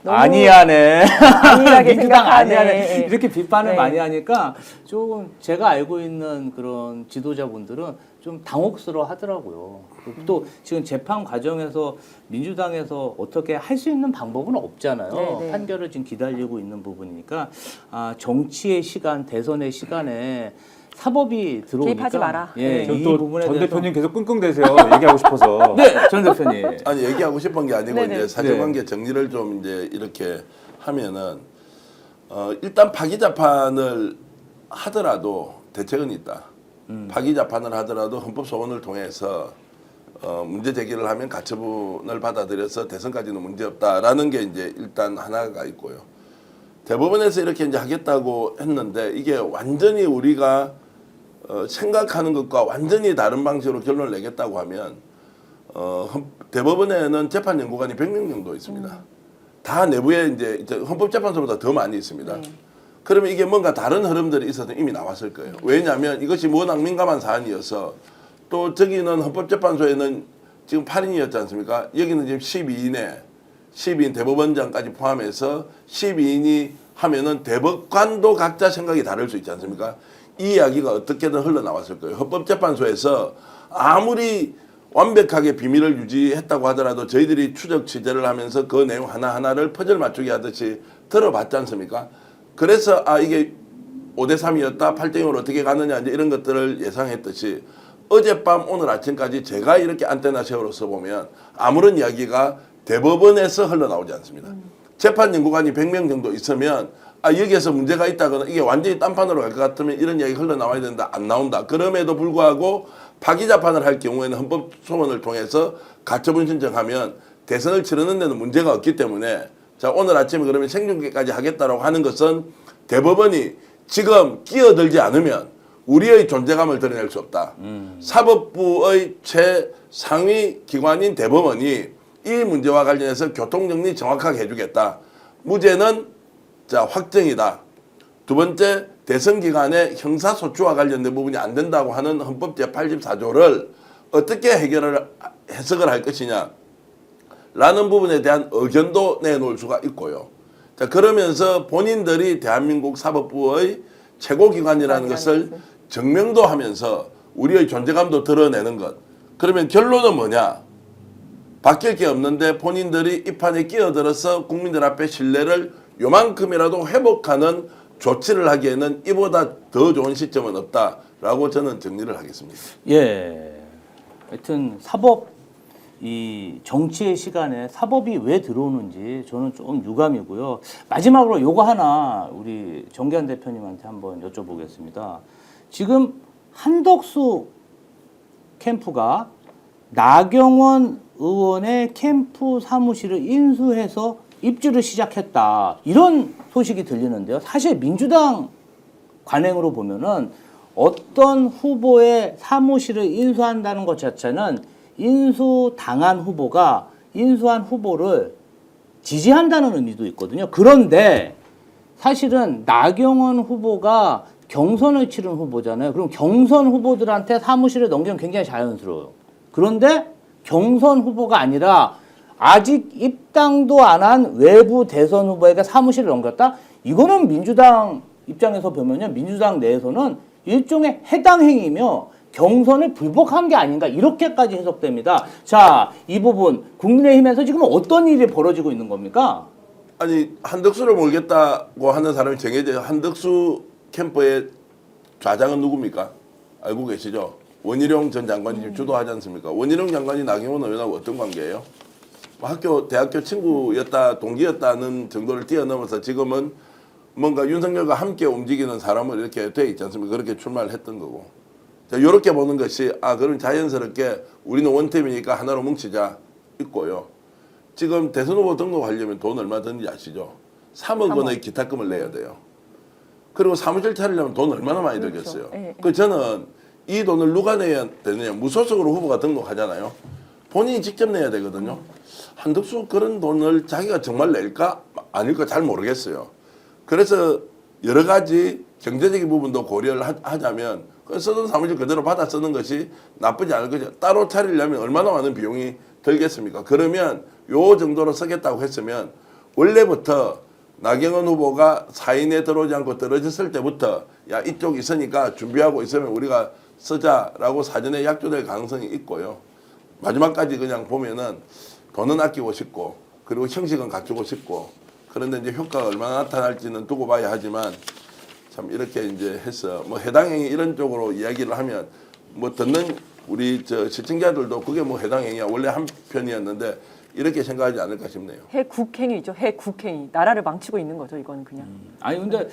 아니하네. 안일하게 민주당 생각하네. 아니하네. 이렇게 비판을 네. 많이 하니까 조금 제가 알고 있는 그런 지도자분들은 좀 당혹스러워 하더라고요. 또 지금 재판 과정에서 민주당에서 어떻게 할 수 있는 방법은 없잖아요. 네, 네. 판결을 지금 기다리고 있는 부분이니까 정치의 시간, 대선의 시간에 사법이 들어오니까 개입하지 마라. 예, 네. 이 또 부분에 전 대해서 대표님 계속 끙끙대세요. 얘기하고 싶어서. 네, 전 대표님. 아니 얘기하고 싶은 게 아니고 네네. 이제 사실관계 정리를 좀 이제 이렇게 하면은 일단 파기 재판을 하더라도 대책은 있다. 파기 재판을 하더라도 헌법 소원을 통해서 문제 제기를 하면 가처분을 받아들여서 대선까지는 문제 없다라는 게 이제 일단 하나가 있고요. 대법원에서 이렇게 이제 하겠다고 했는데 이게 완전히 우리가 생각하는 것과 완전히 다른 방식으로 결론을 내겠다고 하면 대법원에는 재판 연구관이 100명 정도 있습니다. 다 내부에 이제 헌법재판소보다 더 많이 있습니다. 그러면 이게 뭔가 다른 흐름들이 있어서 이미 나왔을 거예요. 왜냐하면 이것이 워낙 민감한 사안이어서 또 저기는 헌법재판소에는 지금 8인이었지 않습니까? 여기는 지금 12인 대법원장까지 포함해서 12인이 하면은 대법관도 각자 생각이 다를 수 있지 않습니까? 이 이야기가 어떻게든 흘러나왔을 거예요. 헌법재판소에서 아무리 완벽하게 비밀을 유지했다고 하더라도 저희들이 추적 취재를 하면서 그 내용 하나하나를 퍼즐 맞추기 하듯이 들어봤지 않습니까? 그래서 이게 5대3이었다 8대0으로 어떻게 가느냐 이제 이런 것들을 예상했듯이 어젯밤 오늘 아침까지 제가 이렇게 안테나 세워서 보면 아무런 이야기가 대법원에서 흘러나오지 않습니다. 재판연구관이 100명 정도 있으면 여기에서 문제가 있다거나 이게 완전히 딴판으로 갈 것 같으면 이런 이야기 흘러나와야 된다. 안 나온다. 그럼에도 불구하고 파기재판을 할 경우에는 헌법소원을 통해서 가처분 신청하면 대선을 치르는 데는 문제가 없기 때문에 자 오늘 아침에 그러면 생중계까지 하겠다라고 하는 것은 대법원이 지금 끼어들지 않으면 우리의 존재감을 드러낼 수 없다. 사법부의 최상위 기관인 대법원이 이 문제와 관련해서 교통정리 정확하게 해주겠다. 무죄는 자 확정이다. 두 번째 대선 기간에 형사소추와 관련된 부분이 안 된다고 하는 헌법 제84조를 어떻게 해석을 할 것이냐 라는 부분에 대한 의견도 내놓을 수가 있고요. 자 그러면서 본인들이 대한민국 사법부의 최고기관이라는 것을 증명도 하면서 우리의 존재감도 드러내는 것. 그러면 결론은 뭐냐? 바뀔 게 없는데 본인들이 이 판에 끼어들어서 국민들 앞에 신뢰를 요만큼이라도 회복하는 조치를 하기에는 이보다 더 좋은 시점은 없다라고 저는 정리를 하겠습니다. 예. 하여튼 사법 이 정치의 시간에 사법이 왜 들어오는지 저는 좀 유감이고요. 마지막으로 요거 하나 우리 정기환 대표님한테 한번 여쭤보겠습니다. 지금 한덕수 캠프가 나경원 의원의 캠프 사무실을 인수해서 입주를 시작했다. 이런 소식이 들리는데요. 사실 민주당 관행으로 보면은 어떤 후보의 사무실을 인수한다는 것 자체는 인수당한 후보가 인수한 후보를 지지한다는 의미도 있거든요. 그런데 사실은 나경원 후보가 경선을 치른 후보잖아요. 그럼 경선 후보들한테 사무실을 넘기면 굉장히 자연스러워요. 그런데 경선 후보가 아니라 아직 입당도 안 한 외부 대선 후보에게 사무실을 넘겼다? 이거는 민주당 입장에서 보면요. 민주당 내에서는 일종의 해당 행위며 경선을 불복한 게 아닌가 이렇게까지 해석됩니다. 자, 이 부분 국민의힘에서 지금 어떤 일이 벌어지고 있는 겁니까? 아니 한덕수를 몰겠다고 하는 사람이 정해져 한덕수 캠프의 좌장은 누굽니까? 알고 계시죠? 원희룡 전 장관이 지금 주도하지 않습니까? 원희룡 장관이 나경원 의원하고 어떤 관계예요? 대학교 친구였다, 동기였다는 정도를 뛰어넘어서 지금은 뭔가 윤석열과 함께 움직이는 사람을 이렇게 돼 있지 않습니까? 그렇게 출마를 했던 거고. 자, 이렇게 보는 것이 그럼 자연스럽게 우리는 원팀이니까 하나로 뭉치자 있고요. 지금 대선 후보 등록하려면 돈 얼마 드는지 아시죠? 3억 원의 기타금을 내야 돼요. 그리고 사무실 차리려면 돈 얼마나 많이 들겠어요. 네. 그 저는 이 돈을 누가 내야 되느냐. 무소속으로 후보가 등록하잖아요. 본인이 직접 내야 되거든요. 한덕수 그런 돈을 자기가 정말 낼까 아닐까 잘 모르겠어요. 그래서 여러 가지 경제적인 부분도 고려를 하자면 그 쓰던 사무실 그대로 받아 쓰는 것이 나쁘지 않을 거죠. 따로 차리려면 얼마나 많은 비용이 들겠습니까? 그러면 요 정도로 쓰겠다고 했으면 원래부터 나경원 후보가 사인에 들어오지 않고 떨어졌을 때부터 야 이쪽 있으니까 준비하고 있으면 우리가 쓰자라고 사전에 약조될 가능성이 있고요. 마지막까지 그냥 보면은 돈은 아끼고 싶고 그리고 형식은 갖추고 싶고 그런데 이제 효과가 얼마나 나타날지는 두고 봐야 하지만 참 이렇게 이제 해서 뭐 해당 행위 이런 쪽으로 이야기를 하면 뭐 듣는 우리 저 시청자들도 그게 뭐 해당 행위야 원래 한 편이었는데 이렇게 생각하지 않을까 싶네요. 해국행위죠. 해국행위. 나라를 망치고 있는 거죠. 이거는 그냥. 아니 근데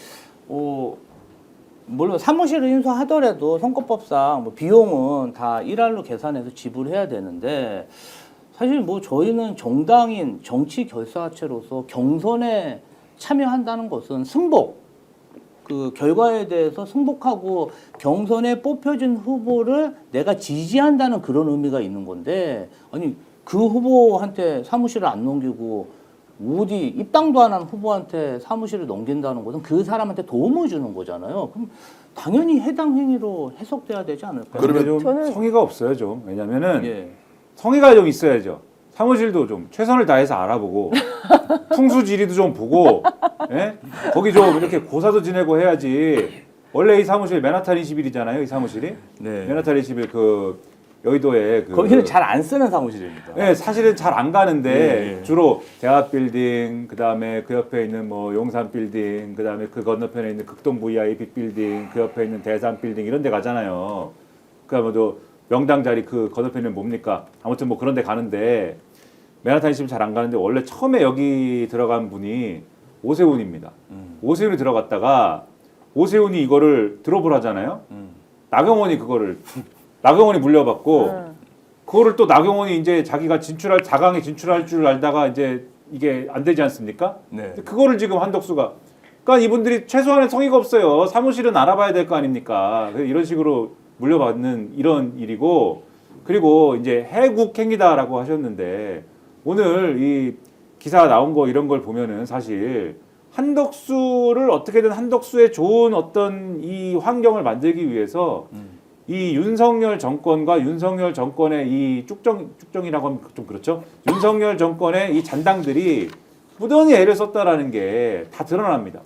물론 사무실을 인수하더라도 선거법상 뭐 비용은 다 일할로 계산해서 지불해야 되는데 사실 뭐 저희는 정당인 정치 결사체로서 경선에 참여한다는 것은 승복 그 결과에 대해서 승복하고 경선에 뽑혀진 후보를 내가 지지한다는 그런 의미가 있는 건데 아니 그 후보한테 사무실을 안 넘기고 어디 입당도 안 한 후보한테 사무실을 넘긴다는 것은 그 사람한테 도움을 주는 거잖아요. 그럼 당연히 해당 행위로 해석돼야 되지 않을까요? 그러면 좀 저는- 성의가 없어요 좀. 왜냐면은 예. 성의가 좀 있어야죠. 사무실도 좀 최선을 다해서 알아보고 풍수지리도 좀 보고 예? 거기 좀 이렇게 고사도 지내고 해야지. 원래 이 사무실 맨하탄 21이잖아요. 이 사무실이 네. 맨하탄 21 그 여의도에 그 거기는 잘 안 쓰는 사무실입니다. 네, 사실은 잘 안 가는데 네. 주로 대합 빌딩, 그 다음에 그 옆에 있는 뭐 용산 빌딩, 그 다음에 그 건너편에 있는 극동 VIP 빌딩, 그 옆에 있는 대산 빌딩 이런 데 가잖아요. 그러니까 뭐 명당 자리 그 건너편에는 뭡니까? 아무튼 뭐 그런 데 가는데 맨하탄 있으면 잘 안 가는데 원래 처음에 여기 들어간 분이 오세훈입니다. 오세훈이 들어갔다가 오세훈이 이거를 드롭을 나경원이 그거를 나경원이 물려받고 그거를 또 나경원이 이제 자기가 진출할 4강에 진출할 줄 알다가 이제 이게 안 되지 않습니까? 네. 근데 그거를 지금 한덕수가 그러니까 이분들이 최소한의 성의가 없어요. 사무실은 알아봐야 될 거 아닙니까? 그래서 이런 식으로 물려받는 이런 일이고 그리고 이제 해국행위다라고 하셨는데 오늘 이 기사 나온 거 이런 걸 보면은 사실 한덕수를 어떻게든 한덕수의 좋은 어떤 이 환경을 만들기 위해서 이 윤석열 정권과 윤석열 정권의 이 쭉정이라고 하면 좀 그렇죠. 윤석열 정권의 이 잔당들이 부단히 애를 썼다라는 게 다 드러납니다.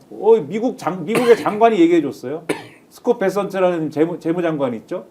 미국의 장관이 얘기해 줬어요. 스콧 베선트라는 재무장관이 있죠.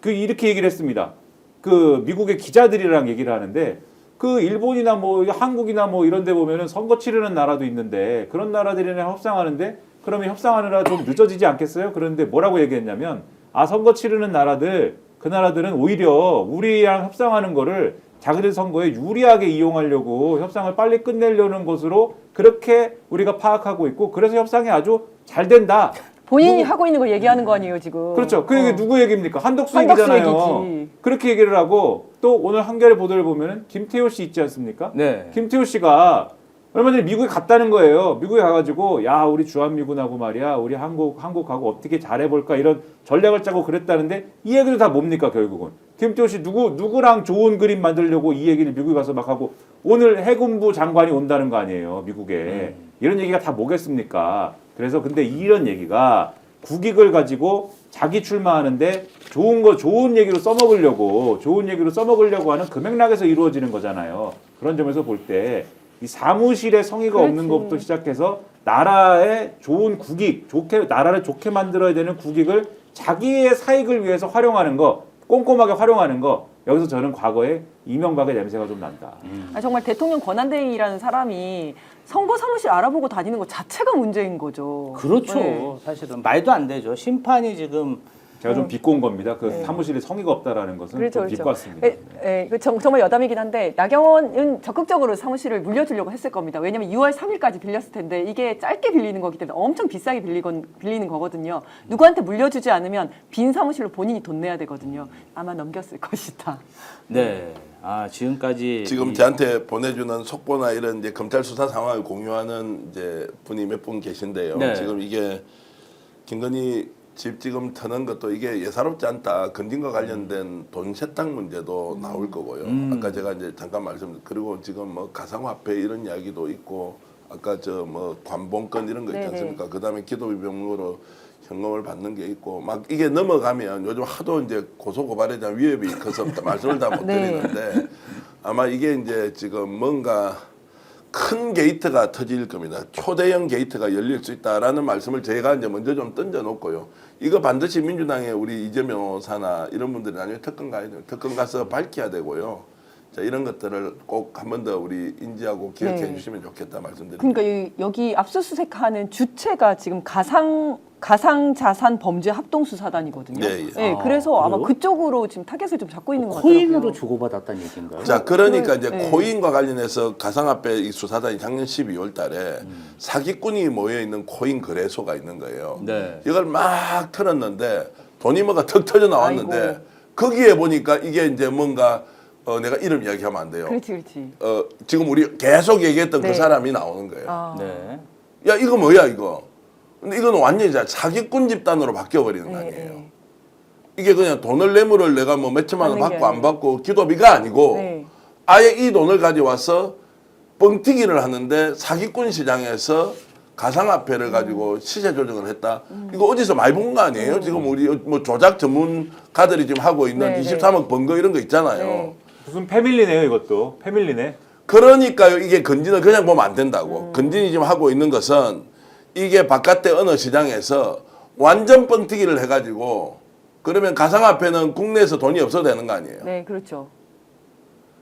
이렇게 얘기를 했습니다. 그 미국의 기자들이랑 얘기를 하는데 그 일본이나 뭐 한국이나 뭐 이런 데 보면은 선거 치르는 나라도 있는데 그런 나라들이랑 협상하는데 그러면 협상하느라 좀 늦어지지 않겠어요? 그런데 뭐라고 얘기했냐면 선거 치르는 나라들 그 나라들은 오히려 우리랑 협상하는 거를 자기들 선거에 유리하게 이용하려고 협상을 빨리 끝내려는 것으로 그렇게 우리가 파악하고 있고 그래서 협상이 아주 잘 된다. 본인이 하고 있는 걸 얘기하는 거 아니에요 지금. 그렇죠. 그 얘기 누구 얘기입니까? 한덕수 한덕수 얘기잖아요. 얘기지. 그렇게 얘기를 하고 또 오늘 한겨레 보도를 보면은 김태호 씨 있지 않습니까? 네. 김태호 씨가 얼마 전에 미국에 갔다는 거예요. 미국에 가가지고 야 우리 주한미군하고 말이야 우리 한국하고 어떻게 잘해볼까 이런 전략을 짜고 그랬다는데 이 얘기도 다 뭡니까 결국은 김태호 씨 누구랑 좋은 그림 만들려고 이 얘기를 미국에 가서 막 하고 오늘 해군부 장관이 온다는 거 아니에요 미국에 이런 얘기가 다 뭐겠습니까? 그래서 근데 이런 얘기가 국익을 가지고 자기 출마하는데 좋은 얘기로 써먹으려고 하는 그 맥락에서 이루어지는 거잖아요. 그런 점에서 볼 때 이 사무실에 성의가 그렇지. 없는 것부터 시작해서 나라의 좋은 국익, 나라를 좋게 만들어야 되는 국익을 자기의 사익을 위해서 활용하는 거, 꼼꼼하게 활용하는 거. 여기서 저는 과거에 이명박의 냄새가 좀 난다. 정말 대통령 권한대행이라는 사람이 선거 사무실 알아보고 다니는 것 자체가 문제인 거죠. 그렇죠. 네. 사실은 말도 안 되죠. 심판이 지금 제가 좀 비꼬은 겁니다. 그 사무실에 성의가 없다라는 것은 그렇죠, 좀 그렇죠. 비꼬았습니다. 정말 여담이긴 한데 나경원은 적극적으로 사무실을 물려주려고 했을 겁니다. 왜냐하면 6월 3일까지 빌렸을 텐데 이게 짧게 빌리는 거기 때문에 엄청 비싸게 빌리는 거거든요. 누구한테 물려주지 않으면 빈 사무실로 본인이 돈 내야 되거든요. 아마 넘겼을 것이다. 네. 지금까지 지금 저한테 보내주는 속보나 이런 이제 검찰 수사 상황을 공유하는 이제 분이 몇 분 계신데요. 네. 지금 이게 김건희 집 지금 터는 것도 이게 예사롭지 않다. 건진과 관련된 돈 세탁 문제도 나올 거고요. 아까 제가 이제 잠깐 그리고 지금 뭐 가상화폐 이런 이야기도 있고 아까 저 뭐 관봉권 이런 거 있지 네네. 않습니까? 그다음에 기도비 명목으로 현금을 받는 게 있고 막 이게 넘어가면 요즘 하도 이제 고소 고발에 대한 위협이 커서 말씀을 다 못 네. 드리는데 아마 이게 이제 지금 뭔가 큰 게이트가 터질 겁니다. 초대형 게이트가 열릴 수 있다라는 말씀을 제가 이제 먼저 좀 던져놓고요. 이거 반드시 민주당의 우리 이재명 변호사나 이런 분들이 나중에 특검 가야 돼요. 특검 가서 밝혀야 되고요. 자, 이런 것들을 꼭 한 번 더 우리 인지하고 기억해 네. 주시면 좋겠다 말씀드립니다. 그러니까 여기 압수수색하는 주체가 지금 가상자산 범죄 합동수사단이거든요. 네, 예. 아, 그래서 아마 그래요? 그쪽으로 지금 타겟을 좀 잡고 있는 것 같아요. 코인으로 주고받았다는 얘기인가요? 자, 그러니까 이제 네. 코인과 관련해서 가상화폐 이 수사단이 작년 12월 달에 사기꾼이 모여 있는 코인 거래소가 있는 거예요. 네. 이걸 막 틀었는데 돈이 뭐가 턱 터져 나왔는데 아이고. 거기에 보니까 이게 이제 뭔가 내가 이름 이야기하면 안 돼요. 그렇지. 지금 우리 계속 얘기했던 네. 그 사람이 나오는 거예요. 아, 네. 야, 이거 뭐야 이거? 근데 이건 완전히 사기꾼 집단으로 바뀌어 버리는 거 네, 아니에요. 네. 이게 그냥 돈을 뇌물을 내가 뭐 몇천만 원 받는 게 받고 안 아니고. 받고 기도비가 아니고 네. 아예 이 돈을 가져와서 뻥튀기를 하는데 사기꾼 시장에서 가상화폐를 가지고 시세 조정을 했다. 이거 어디서 많이 본 거 아니에요? 지금 우리 뭐 조작 전문가들이 지금 하고 있는 네, 23억 번 거 이런 거 있잖아요. 네. 무슨 패밀리네요, 이것도. 패밀리네. 그러니까요, 이게 건진을 그냥 보면 안 된다고. 건진이 지금 하고 있는 것은 이게 바깥에 어느 시장에서 완전 뻥튀기를 해가지고 그러면 가상화폐는 국내에서 돈이 없어도 되는 거 아니에요. 네, 그렇죠.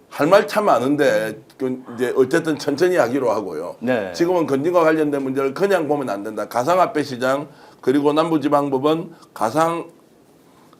할 말 참 많은데 그 이제 어쨌든 천천히 하기로 하고요. 네. 지금은 건진과 관련된 문제를 그냥 보면 안 된다. 가상화폐 시장 그리고 남부지방법원 가상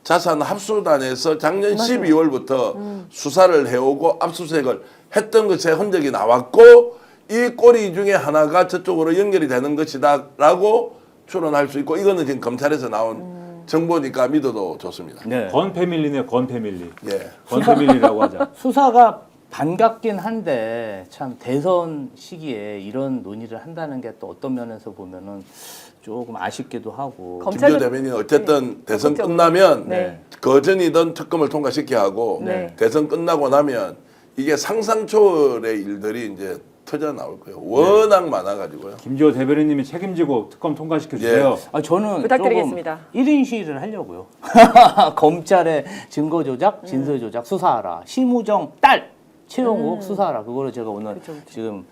자산 합수단에서 작년 12월부터 수사를 해오고 압수수색을 했던 것의 흔적이 나왔고 이 꼬리 중에 하나가 저쪽으로 연결이 되는 것이다라고 추론할 수 있고 이거는 지금 검찰에서 나온 정보니까 믿어도 좋습니다. 네. 건 패밀리네요, 건 패밀리. 예. 건 패밀리라고 하자. 수사가 반갑긴 한데 참 대선 시기에 이런 논의를 한다는 게 또 어떤 면에서 보면은 조금 아쉽기도 하고. 검찰도- 김기호 대변인 어쨌든 대선 적극적으로. 끝나면 네. 거전이든 특검을 통과시켜야 하고 네. 대선 끝나고 나면 이게 상상 초월의 일들이 이제 터져 나올 거예요. 워낙 많아가지고요. 김지호 대변인님이 책임지고 특검 통과시켜 주세요. 아, 저는 부탁드리겠습니다. 조금 1인 시위를 하려고요. 검찰의 증거 조작, 진술 조작 수사하라. 심우정 딸 최영욱 수사하라. 그거를 제가 오늘 그쵸, 그쵸. 지금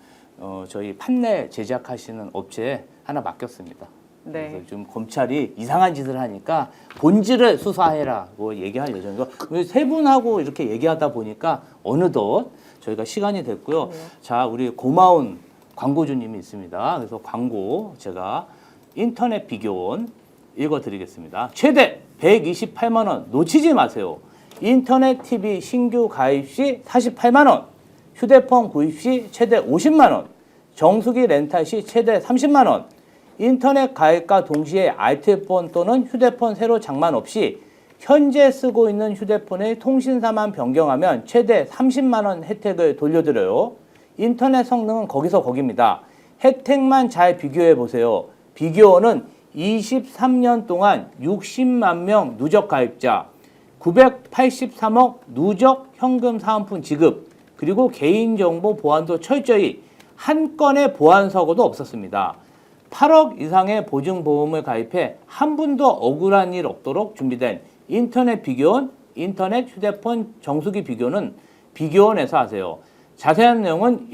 저희 판넬 제작하시는 업체에 하나 맡겼습니다. 네. 그래서 지금 검찰이 이상한 짓을 하니까 본질을 수사해라고 얘기할 예정이고 세 분하고 이렇게 얘기하다 보니까 어느덧 저희가 시간이 됐고요. 자, 우리 고마운 광고주님이 있습니다. 그래서 광고 제가 인터넷 비교원 읽어드리겠습니다. 최대 128만 원 놓치지 마세요. 인터넷 TV 신규 가입 시 48만 원, 휴대폰 구입 시 최대 50만 원, 정수기 렌탈 시 최대 30만 원, 인터넷 가입과 동시에 알뜰폰 또는 휴대폰 새로 장만 없이 현재 쓰고 있는 휴대폰의 통신사만 변경하면 최대 30만 원 혜택을 돌려드려요. 인터넷 성능은 거기서 거깁니다. 혜택만 잘 비교해 보세요. 비교원은 23년 동안 60만 명 누적 가입자, 983억 누적 현금 사은품 지급, 그리고 개인정보 보안도 철저히 한 건의 보안 사고도 없었습니다. 8억 이상의 보증보험을 가입해 한 분도 억울한 일 없도록 준비된 인터넷 비교원, 인터넷 휴대폰 정수기 비교는 비교원에서 하세요. 자세한 내용은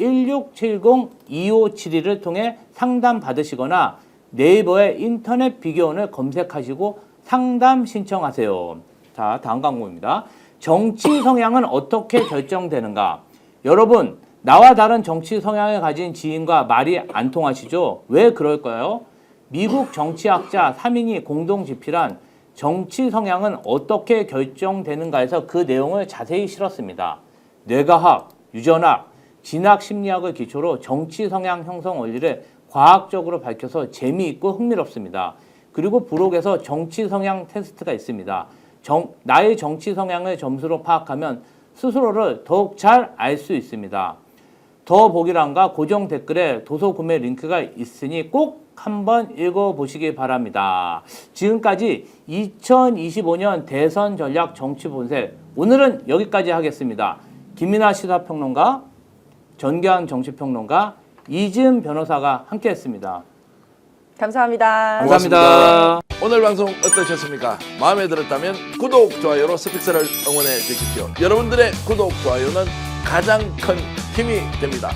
1670-2572를 통해 상담 받으시거나 네이버에 인터넷 비교원을 검색하시고 상담 신청하세요. 자, 다음 광고입니다. 정치 성향은 어떻게 결정되는가? 여러분, 나와 다른 정치 성향을 가진 지인과 말이 안 통하시죠? 왜 그럴까요? 미국 정치학자 3인이 공동 집필한 정치 성향은 어떻게 결정되는가에서 그 내용을 자세히 실었습니다. 뇌과학, 유전학, 진학 심리학을 기초로 정치 성향 형성 원리를 과학적으로 밝혀서 재미있고 흥미롭습니다. 그리고 부록에서 정치 성향 테스트가 있습니다. 나의 정치 성향을 점수로 파악하면 스스로를 더욱 잘 알 수 있습니다. 더보기란과 고정 댓글에 도서 구매 링크가 있으니 꼭 한번 읽어보시기 바랍니다. 지금까지 2025년 대선 전략 정치 본색 오늘은 여기까지 하겠습니다. 김민하 시사평론가, 전기환 정치평론가, 이지은 변호사가 함께했습니다. 감사합니다. 감사합니다. 오늘 방송 어떠셨습니까? 마음에 들었다면 구독, 좋아요로 스픽스를 응원해 주십시오. 여러분들의 구독, 좋아요는 가장 큰 힘이 됩니다.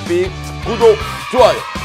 스픽 구독, 좋아요.